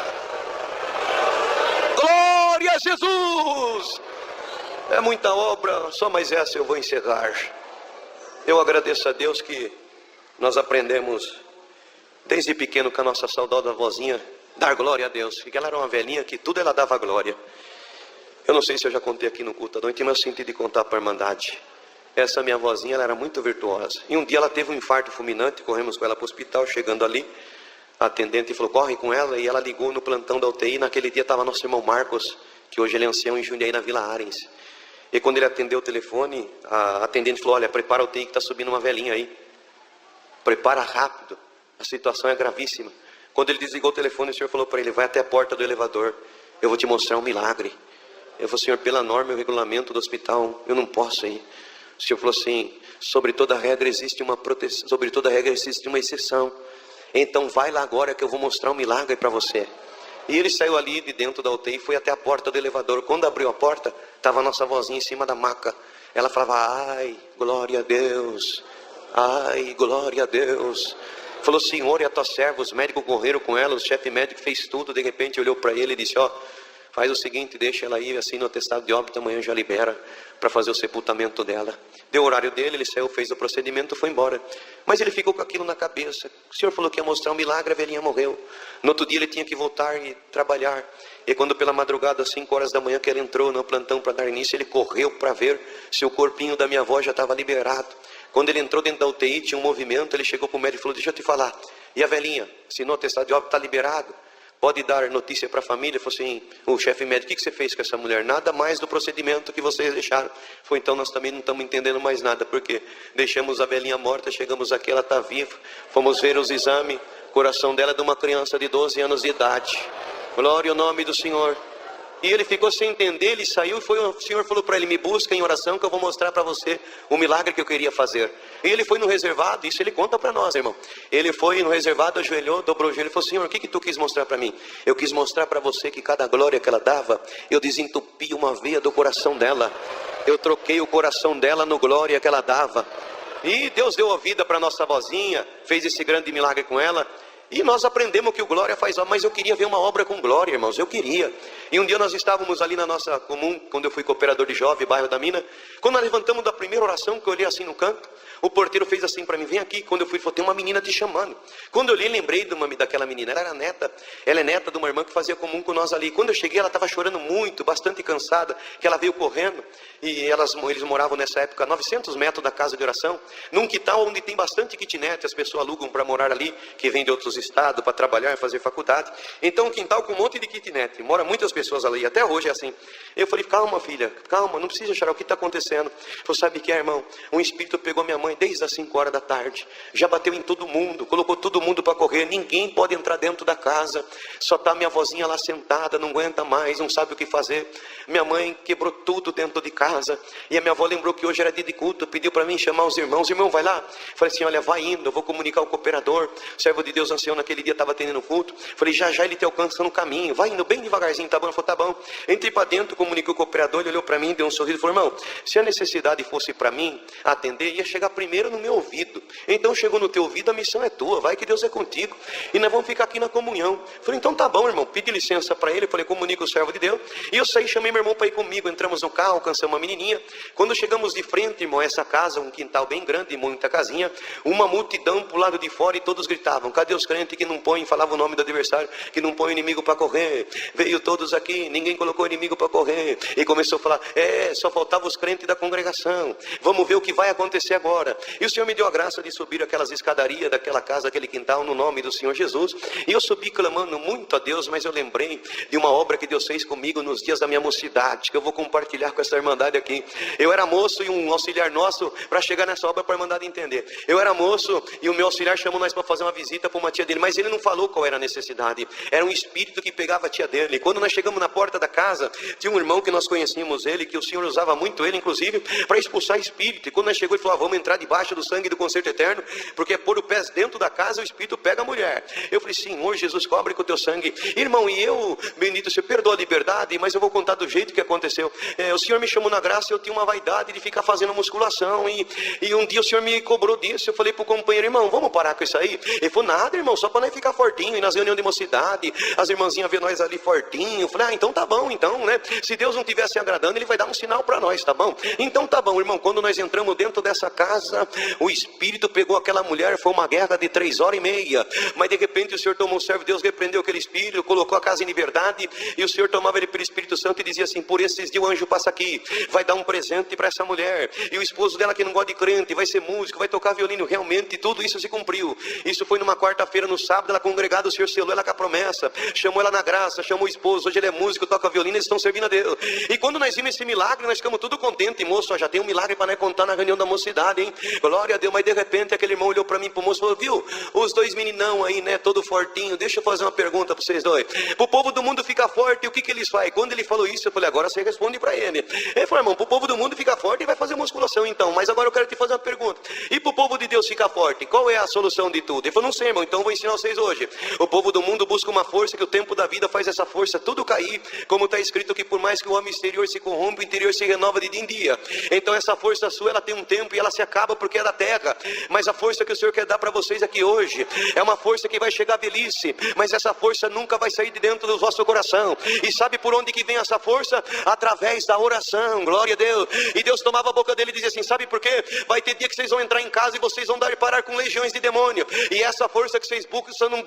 Glória a Jesus. É muita obra, só mais essa eu vou encerrar. Eu agradeço a Deus que nós aprendemos desde pequeno com a nossa saudosa vozinha dar glória a Deus, porque ela era uma velhinha que tudo ela dava glória. Eu não sei se eu já contei aqui no culto da noite, mas eu senti de contar para a Irmandade. Essa minha vozinha, ela era muito virtuosa. E um dia ela teve um infarto fulminante, corremos com ela para o hospital. Chegando ali, a atendente falou, corre com ela. E ela ligou no plantão da UTI. Naquele dia estava nosso irmão Marcos, que hoje ele é ancião em Jundiaí, na Vila Arens. E quando ele atendeu o telefone, a atendente falou, olha, prepara a UTI que está subindo uma velhinha aí. Prepara rápido, a situação é gravíssima. Quando ele desligou o telefone, o senhor falou para ele, vai até a porta do elevador, eu vou te mostrar um milagre. Eu falei, senhor, pela norma e o regulamento do hospital, eu não posso ir. O senhor falou assim, sobre toda regra existe uma proteção, sobre toda regra existe uma exceção. Então vai lá agora que eu vou mostrar um milagre para você. E ele saiu ali de dentro da UTI e foi até a porta do elevador. Quando abriu a porta, estava a nossa vozinha em cima da maca. Ela falava, ai, glória a Deus, ai, glória a Deus. Falou, senhor, e a tua serva, os médicos correram com ela, o chefe médico fez tudo. De repente olhou para ele e disse, ó, faz o seguinte, deixa ela ir, assim no atestado de óbito, amanhã já libera para fazer o sepultamento dela. Deu o horário dele, ele saiu, fez o procedimento, foi embora. Mas ele ficou com aquilo na cabeça. O senhor falou que ia mostrar um milagre, a velhinha morreu. No outro dia ele tinha que voltar e trabalhar. E quando pela madrugada, às 5 horas da manhã, que ele entrou no plantão para dar início, ele correu para ver se o corpinho da minha avó já estava liberado. Quando ele entrou dentro da UTI, tinha um movimento, ele chegou para o médico e falou, deixa eu te falar. E a velhinha, se no atestado de óbito está liberado, pode dar notícia para a família? Falou assim, o chefe médico, o que você fez com essa mulher? Nada mais do procedimento que vocês deixaram. Foi, então nós também não estamos entendendo mais nada, porque deixamos a velhinha morta, chegamos aqui, ela está viva, fomos ver os exames, o coração dela é de uma criança de 12 anos de idade. Glória ao nome do Senhor. E ele ficou sem entender, ele saiu e o Senhor falou para ele, me busca em oração que eu vou mostrar para você o milagre que eu queria fazer. E ele foi no reservado, isso ele conta para nós, irmão. Ele foi no reservado, ajoelhou, dobrou o joelho e falou, Senhor, o que tu quis mostrar para mim? Eu quis mostrar para você que cada glória que ela dava, eu desentupi uma veia do coração dela. Eu troquei o coração dela no glória que ela dava. E Deus deu a vida para nossa vozinha, fez esse grande milagre com ela. E nós aprendemos que o glória faz obra, mas eu queria ver uma obra com glória, irmãos, eu queria. E um dia nós estávamos ali na nossa comum, quando eu fui cooperador de jovem, bairro da Mina. Quando nós levantamos da primeira oração, que eu olhei assim no canto, o porteiro fez assim para mim, vem aqui. Quando eu fui, falou, tem uma menina te chamando. Quando eu olhei, lembrei daquela menina, ela era neta, ela é neta de uma irmã que fazia comum com nós ali. Quando eu cheguei, ela estava chorando muito, bastante cansada, que ela veio correndo. E eles moravam nessa época a 900 metros da casa de oração, num quintal onde tem bastante kitnet, as pessoas alugam para morar ali, que vêm de outros estados para trabalhar e fazer faculdade. Então um quintal com um monte de kitnet, mora muitas pessoas ali, até hoje é assim. Eu falei, calma filha, calma, não precisa chorar, o que está acontecendo? Falei, sabe o que é, irmão? Um espírito pegou minha mãe desde as 5 horas da tarde, já bateu em todo mundo, colocou todo mundo para correr, ninguém pode entrar dentro da casa, só está minha vozinha lá sentada, não aguenta mais, não sabe o que fazer. Minha mãe quebrou tudo dentro de casa, e a minha avó lembrou que hoje era dia de culto, pediu para mim chamar os irmãos, irmão, vai lá. Falei assim, olha, vai indo, eu vou comunicar ao cooperador, servo de Deus ancião naquele dia estava atendendo o culto. Falei, já ele te alcança no caminho, vai indo bem devagarzinho, tá bom? Ele falou, tá bom. Entrei para dentro, comuniquei com o cooperador, ele olhou para mim, deu um sorriso e falou, irmão, se a necessidade fosse para mim atender, ia chegar primeiro no meu ouvido. Então chegou no teu ouvido, a missão é tua, vai que Deus é contigo. E nós vamos ficar aqui na comunhão. Falei, então tá bom, irmão, pedi licença para ele, falei, comunica o servo de Deus. E eu saí, chamei meu irmão para ir comigo, entramos no carro, alcançamos uma menininha. Quando chegamos de frente, irmão, essa casa, um quintal bem grande, muita casinha, uma multidão pro lado de fora e todos gritavam, cadê os crentes que não põem, falava o nome do adversário, que não põe o inimigo para correr? Veio todos aqui, ninguém colocou o inimigo para correr. E começou a falar, só faltava os crentes da congregação, vamos ver o que vai acontecer agora. E o Senhor me deu a graça de subir aquelas escadarias daquela casa, daquele quintal, no nome do Senhor Jesus. E eu subi clamando muito a Deus, mas eu lembrei de uma obra que Deus fez comigo nos dias da minha mocidade, que eu vou compartilhar com essa irmandade aqui. Eu era moço e um auxiliar nosso, para chegar nessa obra para a irmandade entender. Eu era moço e o meu auxiliar chamou nós para fazer uma visita para uma tia dele, mas ele não falou qual era a necessidade. Era um espírito que pegava a tia dele. Quando nós chegamos na porta da casa, tinha um irmão que nós conhecíamos ele, que o Senhor usava muito ele, inclusive, para expulsar espírito. E quando nós chegamos, ele falou, vamos entrar debaixo do sangue do concerto eterno, porque é pôr o pé dentro da casa, o espírito pega a mulher. Eu falei, Senhor Jesus, cobre com o teu sangue. Irmão, e eu, bendito, você perdoa a liberdade, mas eu vou contar do jeito que aconteceu. O Senhor me chamou na graça e eu tinha uma vaidade de ficar fazendo musculação, e um dia o Senhor me cobrou disso. Eu falei pro companheiro, irmão, vamos parar com isso aí? Ele falou, nada, irmão, irmão, só para nós ficar fortinho. E nas reuniões de mocidade, as irmãzinhas vê nós ali fortinho. Eu falei, então tá bom, então, né? Se Deus não estivesse agradando, Ele vai dar um sinal para nós, tá bom? Então tá bom, irmão. Quando nós entramos dentro dessa casa, o Espírito pegou aquela mulher, foi uma guerra de 3h30. Mas de repente o Senhor tomou um servo, Deus repreendeu aquele espírito, colocou a casa em liberdade. E o Senhor tomava ele pelo Espírito Santo e dizia assim, por esses dias o anjo passa aqui, vai dar um presente para essa mulher. E o esposo dela que não gosta de crente, vai ser músico, vai tocar violino. Realmente tudo isso se cumpriu. Isso foi numa quarta-feira, no sábado, ela congregada, o Senhor selou ela com a promessa, chamou ela na graça, chamou o esposo, hoje ele é músico, toca violino, eles estão servindo a Deus. E quando nós vimos esse milagre, nós ficamos tudo contentes, moço, ó, já tem um milagre para nós contar na reunião da mocidade, hein? Glória a Deus. Mas de repente aquele irmão olhou para mim, pro moço, falou, viu, os dois meninão aí, né, todo fortinho, deixa eu fazer uma pergunta para vocês dois. Pro povo do mundo ficar forte, o que eles fazem? Quando ele falou isso, eu falei, agora você responde para ele. Ele falou, irmão, pro povo do mundo ficar forte, ele vai fazer musculação então, mas agora eu quero te fazer uma pergunta. E pro povo de Deus ficar forte, qual é a solução de tudo? Ele falou, não sei, irmão, então eu vou ensinar vocês hoje. O povo do mundo busca uma força, que o tempo da vida faz essa força tudo cair, como está escrito que por mais que o homem exterior se corrompa, o interior se renova de dia em dia. Então essa força sua, ela tem um tempo e ela se acaba porque é da terra. Mas a força que o Senhor quer dar para vocês aqui hoje, é uma força que vai chegar à velhice, mas essa força nunca vai sair de dentro do vosso coração. E sabe por onde que vem essa força? Através da oração, glória a Deus. E Deus tomava a boca dele e dizia assim, sabe por quê? Vai ter dia que vocês vão entrar em casa e vocês vão dar e parar com legiões de demônio. E essa força que vocês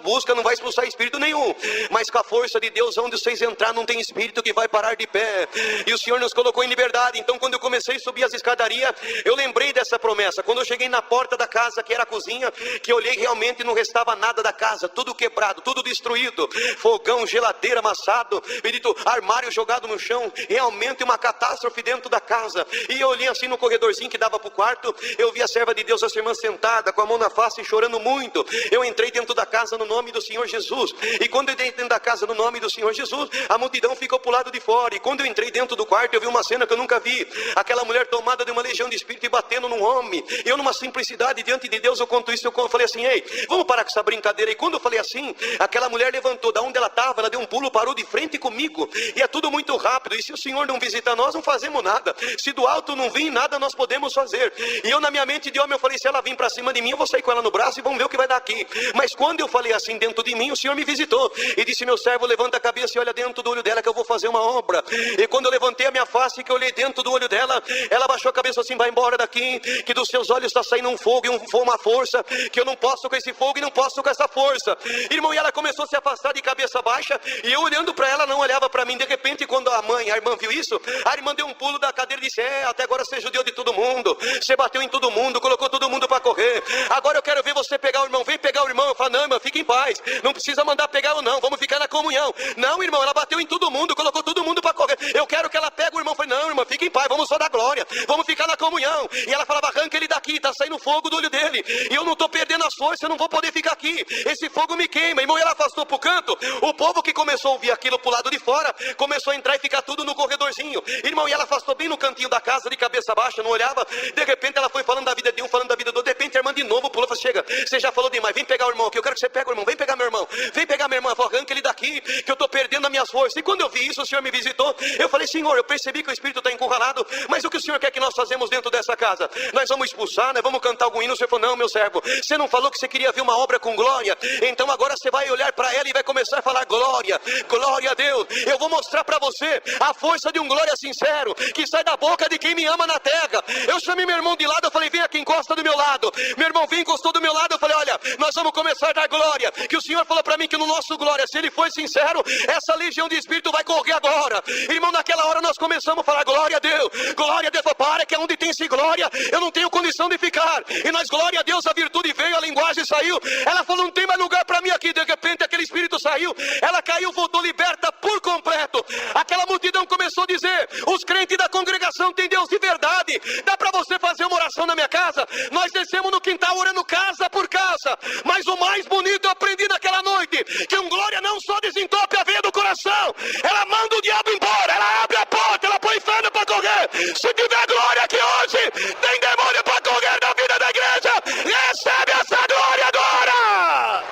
buscam não vai expulsar espírito nenhum. Mas com a força de Deus, onde vocês entrar, não tem espírito que vai parar de pé. E o Senhor nos colocou em liberdade. Então quando eu comecei a subir as escadarias, eu lembrei dessa promessa. Quando eu cheguei na porta da casa, que era a cozinha, que eu olhei, realmente não restava nada da casa, tudo quebrado, tudo destruído, fogão, geladeira amassado, bendito, armário jogado no chão, realmente uma catástrofe dentro da casa. E eu olhei assim no corredorzinho que dava para o quarto, eu vi a serva de Deus, essa irmã sentada, com a mão na face, chorando muito. Eu entrei dentro da casa no nome do Senhor Jesus, e quando eu entrei dentro da casa no nome do Senhor Jesus, a multidão ficou pro lado de fora. E quando eu entrei dentro do quarto, eu vi uma cena que eu nunca vi, aquela mulher tomada de uma legião de espírito e batendo num homem. Eu, numa simplicidade diante de Deus, eu conto isso, eu falei assim, ei, vamos parar com essa brincadeira. E quando eu falei assim, aquela mulher levantou da onde ela estava, ela deu um pulo, parou de frente comigo, e é tudo muito rápido. E se o Senhor não visitar nós, não fazemos nada. Se do alto não vir nada, nós podemos fazer. E eu, na minha mente de homem, eu falei, se ela vir para cima de mim, eu vou sair com ela no braço e vamos ver o que vai dar aqui. Mas quando eu falei assim dentro de mim, o Senhor me visitou e disse, meu servo, levanta a cabeça e olha dentro do olho dela, que eu vou fazer uma obra. E quando eu levantei a minha face, que eu olhei dentro do olho dela, ela baixou a cabeça assim, vai embora daqui, que dos seus olhos está saindo um fogo e uma força, que eu não posso com esse fogo e não posso com essa força. Irmão, e ela começou a se afastar de cabeça baixa, e eu olhando para ela, não olhava para mim. De repente, quando a irmã viu isso, a irmã deu um pulo da cadeira e disse, até agora você judiou de todo mundo, você bateu em todo mundo, colocou todo mundo para correr, agora eu quero ver você pegar o irmão, vem pegar o irmão. Eu falo, não, irmão, fica em paz, não precisa mandar pegar ou não, vamos ficar na comunhão. Não, irmão, ela bateu em todo mundo, colocou todo mundo para correr, eu quero que ela pegue o irmão. Eu falei, não, irmão, fica em paz, vamos só dar glória, vamos ficar na comunhão. E ela falava, arranca ele daqui, tá saindo fogo do olho dele, e eu não tô perdendo as forças, eu não vou poder ficar aqui, esse fogo me queima. Irmão, e ela afastou pro canto, o povo que começou a ouvir aquilo pro lado de fora, começou a entrar e ficar tudo no corredorzinho. Irmão, e ela afastou bem no cantinho da casa, de cabeça baixa, não olhava. De repente ela foi falando da vida de um, falando da vida do outro. De repente a irmã de novo pulou, falou, chega, você já falou demais, vem pegar o irmão aqui, eu quero que você pegue o irmão, vem pegar meu irmão, vem pegar minha irmã. Ela falou, arranca ele daqui, que eu tô perdendo as minhas forças. E quando eu vi isso, o Senhor me visitou, eu falei, Senhor, eu percebi que o Espírito está encurralado, mas o que o Senhor quer que nós fazemos dentro dessa casa? Nós vamos expulsar, nós vamos cantar algum hino? O Senhor falou, não, meu servo, você não falou que você queria ver uma obra com glória? Então agora você vai olhar para ela e vai começar a falar glória, glória a Deus. Eu vou mostrar para você a força de um glória sincero, que sai da boca de quem me ama na terra. Eu chamei meu irmão de lado, eu falei, vem aqui, encosta do meu lado. Meu irmão veio, encostou do meu lado, eu falei, olha, nós vamos começar a dar glória, que o Senhor falou para mim que no nosso glória, se ele for sincero, essa legião de espírito vai correr agora. Irmão, naquela hora nós começamos a falar glória a Deus, glória a Deus. Para, que é onde tem-se glória, eu não tenho condição de ficar. E nós, glória a Deus, a virtude veio, a linguagem saiu. Ela falou, não tem mais lugar para mim aqui. De repente aquele espírito saiu, ela caiu, voltou liberta por completo. Aquela multidão começou a dizer, os crentes da congregação têm Deus de verdade. Dá para você fazer uma oração na minha casa? Nós descemos no quintal orando casa por casa. Mas o mais bonito eu aprendi naquela noite, que um glória não só desentope a veia do coração, ela manda o diabo embora, ela abre a porta, ela põe inferno para correr. Se tiver glória aqui hoje, tem demônio para correr na vida da igreja. Recebe essa glória agora.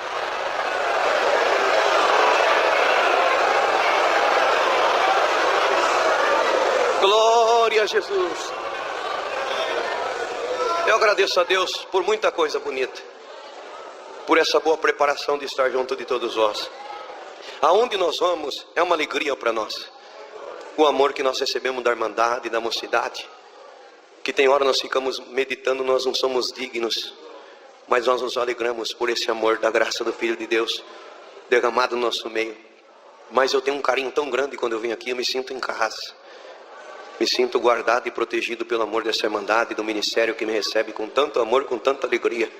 Glória a Jesus. Eu agradeço a Deus por muita coisa bonita. por essa boa preparação de estar junto de todos vós. Aonde nós vamos é uma alegria para nós. O amor que nós recebemos da Irmandade, da mocidade, que tem hora nós ficamos meditando, nós não somos dignos, mas nós nos alegramos por esse amor da graça do Filho de Deus derramado no nosso meio. Mas eu tenho um carinho tão grande quando eu venho aqui, eu me sinto em casa. Me sinto guardado e protegido pelo amor dessa Irmandade, do ministério que me recebe com tanto amor, com tanta alegria.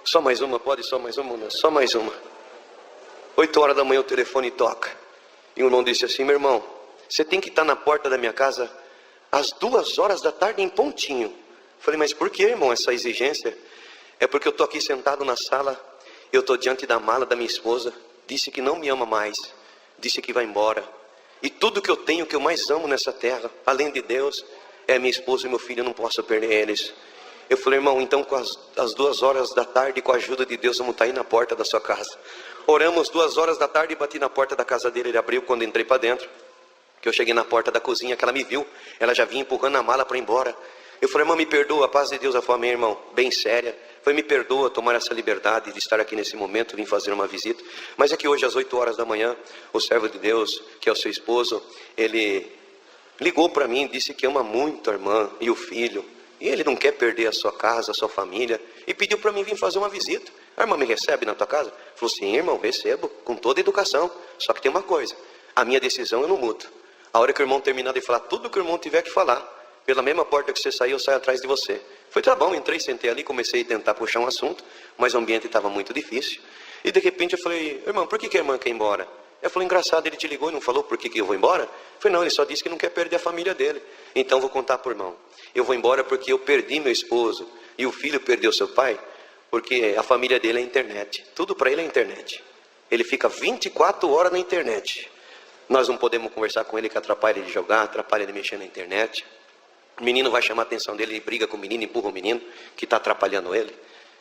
Só mais uma, pode? Só mais uma? Só mais uma. 8 horas da manhã o telefone toca. E o irmão disse assim: meu irmão, você tem que estar na porta da minha casa às 2 horas da tarde em pontinho. Falei, mas por que, irmão, essa exigência? É porque eu estou aqui sentado na sala, eu estou diante da mala da minha esposa, disse que não me ama mais, disse que vai embora. E tudo que eu tenho, que eu mais amo nessa terra, além de Deus, é minha esposa e meu filho, eu não posso perder eles. Eu falei, irmão, então com às 2 horas da tarde, com a ajuda de Deus, vamos estar aí na porta da sua casa. Oramos 2 horas da tarde e bati na porta da casa dele, ele abriu quando entrei para dentro. Que eu cheguei na porta da cozinha, que ela me viu, ela já vinha empurrando a mala para ir embora. Eu falei, irmão, me perdoa, a paz de Deus. Ela falou, amém, irmão, bem séria. Foi, me perdoa tomar essa liberdade de estar aqui nesse momento, vim fazer uma visita. Mas é que hoje às 8 horas da manhã, o servo de Deus, que é o seu esposo, ele ligou para mim, disse que ama muito a irmã e o filho. E ele não quer perder a sua casa, a sua família. E pediu para mim vir fazer uma visita. A irmã me recebe na tua casa? Falou, sim, irmão, recebo, com toda a educação. Só que tem uma coisa, a minha decisão eu não mudo. A hora que o irmão terminar de falar tudo que o irmão tiver que falar, pela mesma porta que você saiu, eu saio atrás de você. Foi, tá bom, entrei, sentei ali, comecei a tentar puxar um assunto, mas o ambiente estava muito difícil. E de repente eu falei, irmão, por que a irmã quer ir embora? Eu falei, engraçado, ele te ligou e não falou por que eu vou embora? Eu falei, não, ele só disse que não quer perder a família dele. Então vou contar pro irmão. Eu vou embora porque eu perdi meu esposo e o filho perdeu seu pai, porque a família dele é a internet. Tudo para ele é internet. Ele fica 24 horas na internet. Nós não podemos conversar com ele, que atrapalha ele de jogar, atrapalha ele mexer na internet. O menino vai chamar a atenção dele, ele briga com o menino, empurra o menino, que está atrapalhando ele.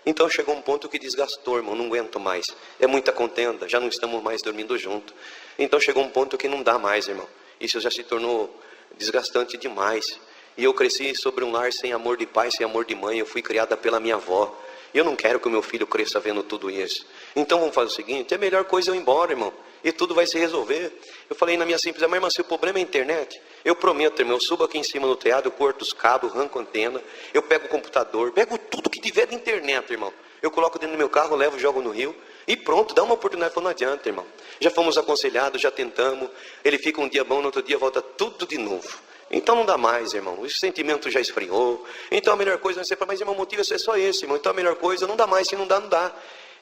Então chegou um ponto que desgastou, irmão, não aguento mais. É muita contenda, já não estamos mais dormindo junto. Então chegou um ponto que não dá mais, irmão. Isso já se tornou desgastante demais. E eu cresci sobre um lar sem amor de pai, sem amor de mãe. Eu fui criada pela minha avó. Eu não quero que o meu filho cresça vendo tudo isso. Então vamos fazer o seguinte, é a melhor coisa eu ir embora, irmão. E tudo vai se resolver. Eu falei na minha simples, mas irmã, se o problema é a internet, eu prometo, irmão, eu subo aqui em cima no telhado, eu corto os cabos, arranco a antena, eu pego o computador, pego tudo que tiver de internet, irmão. Eu coloco dentro do meu carro, levo, jogo no rio e pronto, dá uma oportunidade. Falei, não adianta, irmão. Já fomos aconselhados, já tentamos. Ele fica um dia bom, no outro dia volta tudo de novo. Então não dá mais, irmão. O sentimento já esfriou. Então a melhor coisa, você fala, mas irmão, o motivo é só esse, irmão. Então a melhor coisa, não dá mais. Se não dá, não dá.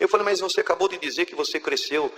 Eu falei, mas você acabou de dizer que você cresceu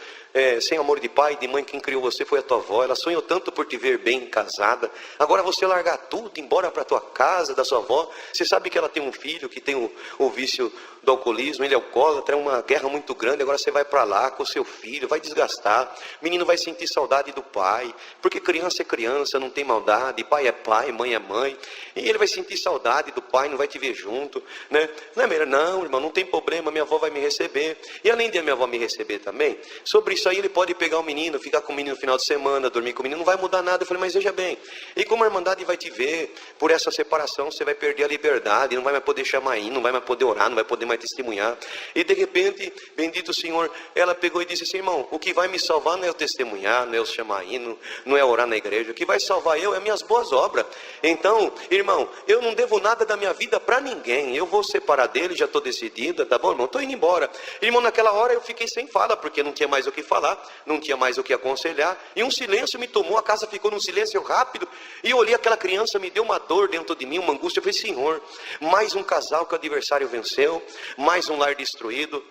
sem amor de pai, de mãe. Quem criou você foi a tua avó. Ela sonhou tanto por te ver bem casada. Agora você largar tudo, ir embora para a tua casa, da sua avó. Você sabe que ela tem um filho que tem o vício do alcoolismo. Ele é alcoólatra, é uma guerra muito grande. Agora você vai para lá com o seu filho, vai desgastar. O menino vai sentir saudade do pai. Porque criança é criança, não tem maldade. Pai é pai, mãe é mãe. E ele vai sentir saudade do pai, não vai te ver junto, né? Não é melhor? Não, irmão, não tem problema. Minha avó vai me receber. E além de a minha avó me receber também, sobre isso aí ele pode pegar o menino, ficar com o menino no final de semana, dormir com o menino, não vai mudar nada. Eu falei, mas veja bem, e como a Irmandade vai te ver, por essa separação você vai perder a liberdade, não vai mais poder chamar aí, não vai mais poder orar, não vai poder mais testemunhar. E de repente, bendito o Senhor, ela pegou e disse assim, irmão, o que vai me salvar não é eu testemunhar, não é eu chamar aí, não é orar na igreja, o que vai salvar eu é minhas boas obras. Então, irmão, eu não devo nada da minha vida para ninguém, eu vou separar dele, já estou decidida, tá bom, irmão, estou indo embora. Irmão, naquela hora eu fiquei sem fala, porque não tinha mais o que falar, não tinha mais o que aconselhar, e um silêncio me tomou, a casa ficou num silêncio rápido, e eu olhei aquela criança, me deu uma dor dentro de mim, uma angústia. Eu falei, Senhor, mais um casal que o adversário venceu, mais um lar destruído,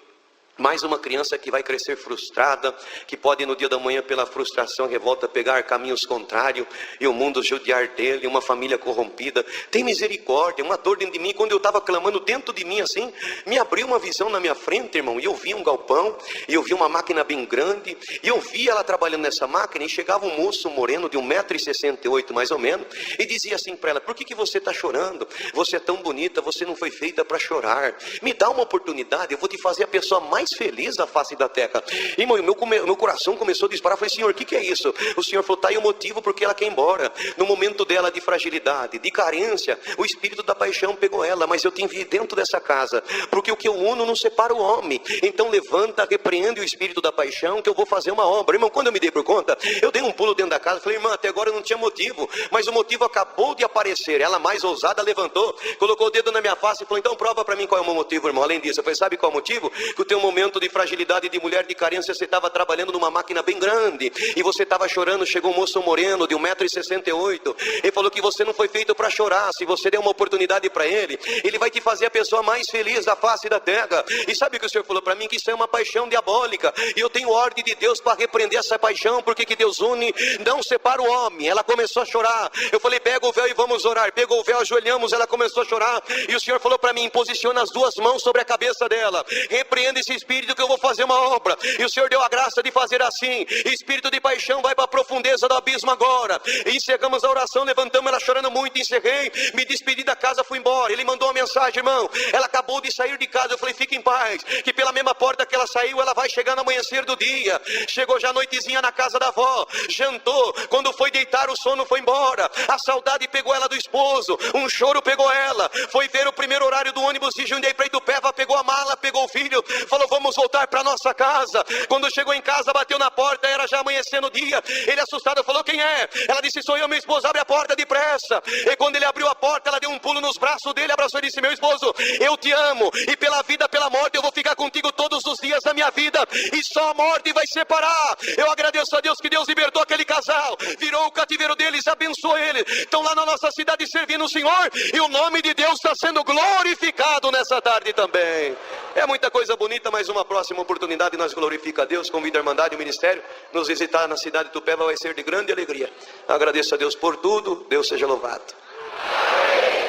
mais uma criança que vai crescer frustrada, que pode no dia da manhã pela frustração, revolta, pegar caminhos contrários, e o mundo judiar dele, uma família corrompida. Tem misericórdia, uma dor dentro de mim. Quando eu estava clamando dentro de mim assim, me abriu uma visão na minha frente, irmão, e eu vi um galpão, e eu vi uma máquina bem grande, e eu vi ela trabalhando nessa máquina, e chegava um moço moreno de 1,68 m mais ou menos, e dizia assim para ela, por que você está chorando? Você é tão bonita, você não foi feita para chorar. Me dá uma oportunidade, eu vou te fazer a pessoa mais mais feliz da face da terra. Irmão, meu coração começou a disparar. Eu falei, Senhor, o que é isso? O Senhor falou, tá aí o motivo porque ela quer ir embora. No momento dela de fragilidade, de carência, o espírito da paixão pegou ela. Mas eu te enviei dentro dessa casa, porque o que eu uno não separa o homem. Então levanta, repreende o espírito da paixão, que eu vou fazer uma obra. Irmão, quando eu me dei por conta, eu dei um pulo dentro da casa. Falei, irmã, até agora eu não tinha motivo, mas o motivo acabou de aparecer. Ela mais ousada levantou, colocou o dedo na minha face e falou, então prova para mim qual é o meu motivo, irmão. Além disso, eu falei, sabe qual é o motivo? Que o teu momento de fragilidade, de mulher, de carência, você estava trabalhando numa máquina bem grande, e você estava chorando. Chegou um moço moreno de 1,68 m, ele falou que você não foi feito para chorar. Se você der uma oportunidade para ele, ele vai te fazer a pessoa mais feliz da face da terra. E sabe o que o Senhor falou para mim? Que isso é uma paixão diabólica, e eu tenho ordem de Deus para repreender essa paixão, porque que Deus une, não separa o homem. Ela começou a chorar, eu falei, pega o véu e vamos orar. Pegou o véu, ajoelhamos, ela começou a chorar, e o Senhor falou para mim, posiciona as duas mãos sobre a cabeça dela, repreenda esse espírito que eu vou fazer uma obra. E o Senhor deu a graça de fazer assim. Espírito de paixão, vai para a profundeza do abismo agora. E encerramos a oração, levantamos ela chorando muito, encerrei, me despedi da casa, fui embora. Ele mandou uma mensagem, irmão, ela acabou de sair de casa. Eu falei, fique em paz, que pela mesma porta que ela saiu, ela vai chegar no amanhecer do dia. Chegou já noitezinha na casa da avó, jantou, quando foi deitar o sono foi embora. A saudade pegou ela do esposo, um choro pegou ela, foi ver o primeiro horário do ônibus de Jundiaí para Itupeva, pegou a mala, pegou o filho, falou, vamos voltar para nossa casa. Quando chegou em casa, bateu na porta, era já amanhecendo o dia. Ele assustado falou, quem é? Ela disse, sou eu, meu esposo, abre a porta depressa. E quando ele abriu a porta, ela deu um pulo nos braços dele, abraçou e disse, meu esposo, eu te amo, e pela vida, pela morte, eu vou ficar contigo todos os dias da minha vida, e só a morte vai separar. Eu agradeço a Deus que Deus libertou aquele casal, virou o cativeiro deles, abençoou eles, estão lá na nossa cidade servindo o Senhor, e o nome de Deus está sendo glorificado nessa tarde também. É muita coisa bonita, mas uma próxima oportunidade nós glorifica a Deus, convida a Irmandade e o Ministério, nos visitar na cidade de Itupeva, vai ser de grande alegria. Agradeço a Deus por tudo, Deus seja louvado.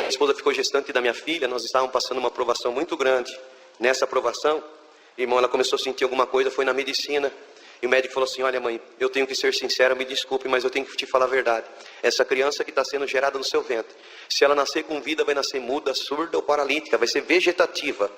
A esposa ficou gestante da minha filha, nós estávamos passando uma aprovação muito grande. Nessa aprovação, irmão, ela começou a sentir alguma coisa, foi na medicina. E o médico falou assim, olha mãe, eu tenho que ser sincero, me desculpe, mas eu tenho que te falar a verdade. Essa criança que está sendo gerada no seu ventre, se ela nascer com vida, vai nascer muda, surda ou paralítica, vai ser vegetativa.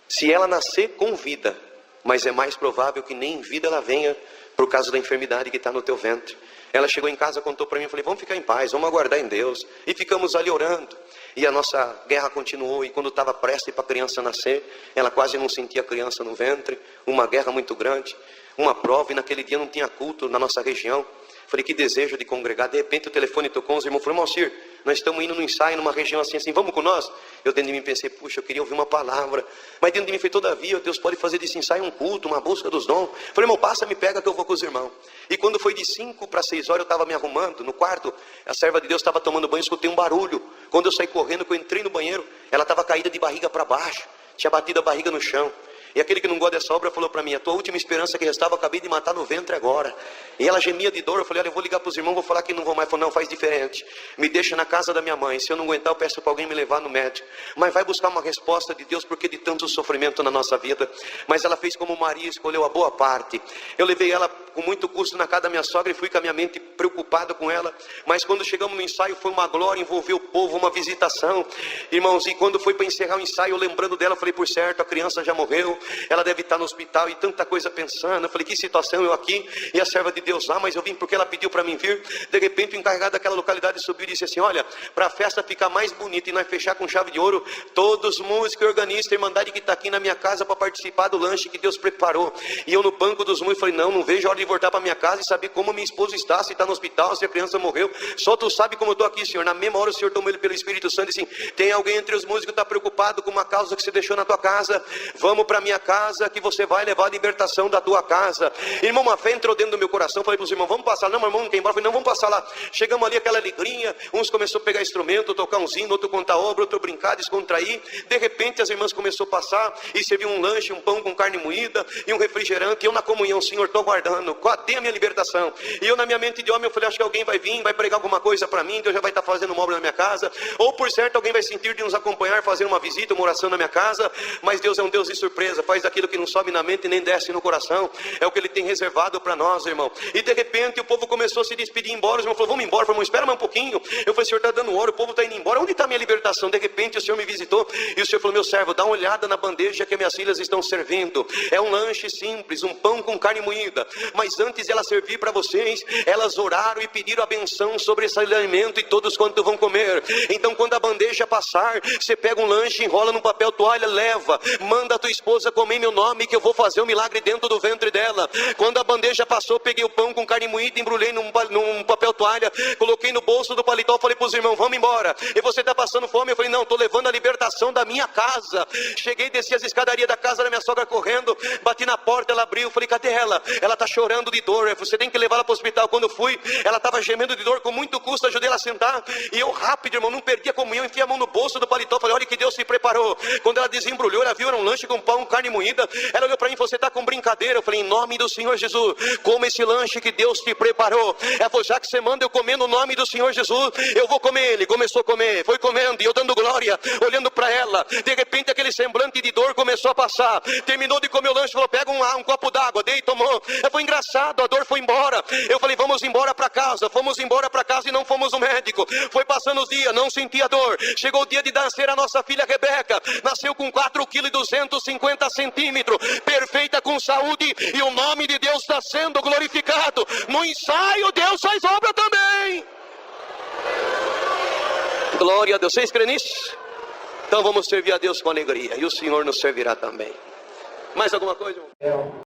Se ela nascer com vida, mas é mais provável que nem em vida ela venha, por causa da enfermidade que está no teu ventre. Ela chegou em casa, contou para mim, eu falei, vamos ficar em paz, vamos aguardar em Deus. E ficamos ali orando. E a nossa guerra continuou, e quando estava prestes para a criança nascer, ela quase não sentia a criança no ventre, uma guerra muito grande, uma prova, e naquele dia não tinha culto na nossa região. Falei, que desejo de congregar. De repente o telefone tocou, os irmãos falaram, Moacir, nós estamos indo no ensaio, numa região assim, vamos com nós? Eu dentro de mim pensei, puxa, eu queria ouvir uma palavra. Mas dentro de mim foi, todavia, Deus pode fazer desse ensaio um culto, uma busca dos dons. Falei, irmão, passa, me pega que eu vou com os irmãos. E quando foi de 5 para 6 horas, eu estava me arrumando no quarto, a serva de Deus estava tomando banho, escutei um barulho. Quando eu saí correndo, que eu entrei no banheiro, ela estava caída de barriga para baixo, tinha batido a barriga no chão. E aquele que não gosta dessa obra falou para mim, a tua última esperança que restava, eu acabei de matar no ventre agora. E ela gemia de dor, eu falei, olha, eu vou ligar para os irmãos, vou falar que não vou mais. Falou, não, faz diferente, me deixa na casa da minha mãe, se eu não aguentar eu peço para alguém me levar no médico. Mas vai buscar uma resposta de Deus, porque de tanto sofrimento na nossa vida. Mas ela fez como Maria, escolheu a boa parte. Eu levei ela com muito custo na casa da minha sogra, e fui com a minha mente preocupada com ela. Mas quando chegamos no ensaio, foi uma glória, envolveu o povo, uma visitação. Irmãos, e quando foi para encerrar o ensaio, eu lembrando dela, eu falei, por certo, a criança já morreu, ela deve estar no hospital, e tanta coisa pensando. Eu falei, que situação, eu aqui e a serva de Deus lá, mas eu vim porque ela pediu para mim vir. De repente o encarregado daquela localidade subiu e disse assim, olha, para a festa ficar mais bonita e nós fechar com chave de ouro, todos músicos e organistas, a Irmandade que está aqui na minha casa para participar do lanche que Deus preparou. E eu no banco dos músicos falei, não vejo a hora de voltar para minha casa e saber como minha esposa está, se está no hospital, se a criança morreu. Só tu sabe como eu estou aqui, Senhor. Na mesma hora o Senhor tomou ele pelo Espírito Santo e disse assim, tem alguém entre os músicos que está preocupado com uma causa que você deixou na tua casa, vamos para minha casa que você vai levar a libertação da tua casa. Irmão, uma fé entrou dentro do meu coração, falei para os irmãos, vamos passar. Não, meu irmão, não quer ir embora. Falei, não, vamos passar lá. Chegamos ali, aquela alegria, uns começou a pegar instrumento, tocar um hino, outro contar obra, outro brincar, descontrair. De repente as irmãs começaram a passar e serviu um lanche, um pão com carne moída e um refrigerante. E eu na comunhão, Senhor, estou aguardando, cadê a minha libertação? E eu na minha mente de homem, eu falei, acho que alguém vai vir, vai pregar alguma coisa para mim, Deus já vai estar fazendo uma obra na minha casa, ou por certo alguém vai sentir de nos acompanhar, fazer uma visita, uma oração na minha casa. Mas Deus é um Deus de surpresa. certeza, faz aquilo que não sobe na mente e nem desce no coração. É o que Ele tem reservado para nós, irmão. E de repente o povo começou a se despedir, embora. Os irmãos falaram, vamos embora. Eu falei, irmão, espera mais um pouquinho. Eu falei, o senhor está dando hora, o povo está indo embora. Onde está a minha libertação? De repente o senhor me visitou e o senhor falou, meu servo, dá uma olhada na bandeja que minhas filhas estão servindo. É um lanche simples, um pão com carne moída. Mas antes de ela servir para vocês, elas oraram e pediram a benção sobre esse alimento e todos quanto vão comer. Então quando a bandeja passar, você pega um lanche, enrola num papel toalha, leva, manda a tua esposa comer em meu nome, que eu vou fazer um milagre dentro do ventre dela. Quando a bandeja passou, peguei o pão com carne moída, embrulhei num papel toalha, coloquei no bolso do paletó, falei para os irmãos, vamos embora. E você está passando fome? Eu falei, não, estou levando a libertação da minha casa. Cheguei, desci as escadarias da casa da minha sogra correndo, bati na porta, ela abriu, falei, cadê ela? Ela está chorando de dor, você tem que levar ela para o hospital. Quando eu fui, ela estava gemendo de dor, com muito custo, ajudei ela a sentar, e eu rápido, irmão, não perdi a comunhão, enfiei a mão no bolso do paletó, falei, olha que Deus se preparou. Quando ela desembrulhou, ela viu, era um lanche com pão, carne moída, ela olhou para mim, você está com brincadeira? Eu falei, em nome do Senhor Jesus, coma esse lanche que Deus te preparou. Ela falou, já que você manda eu comer no nome do Senhor Jesus, eu vou comer. Ele começou a comer, foi comendo, e eu dando glória, olhando para ela. De repente aquele semblante de dor começou a passar, terminou de comer o lanche, falou, pega um copo d'água, dei e tomou. Foi engraçado, a dor foi embora. Eu falei, vamos embora para casa. Fomos embora para casa e não fomos no médico. Foi passando os dias, não sentia dor. Chegou o dia de nascer a nossa filha Rebeca, nasceu com 4,250 kg, perfeita, com saúde, e o nome de Deus está sendo glorificado. No ensaio Deus faz obra também. Glória a Deus. Vocês creem nisso? Então vamos servir a Deus com alegria, e o Senhor nos servirá também. Mais alguma coisa, irmão?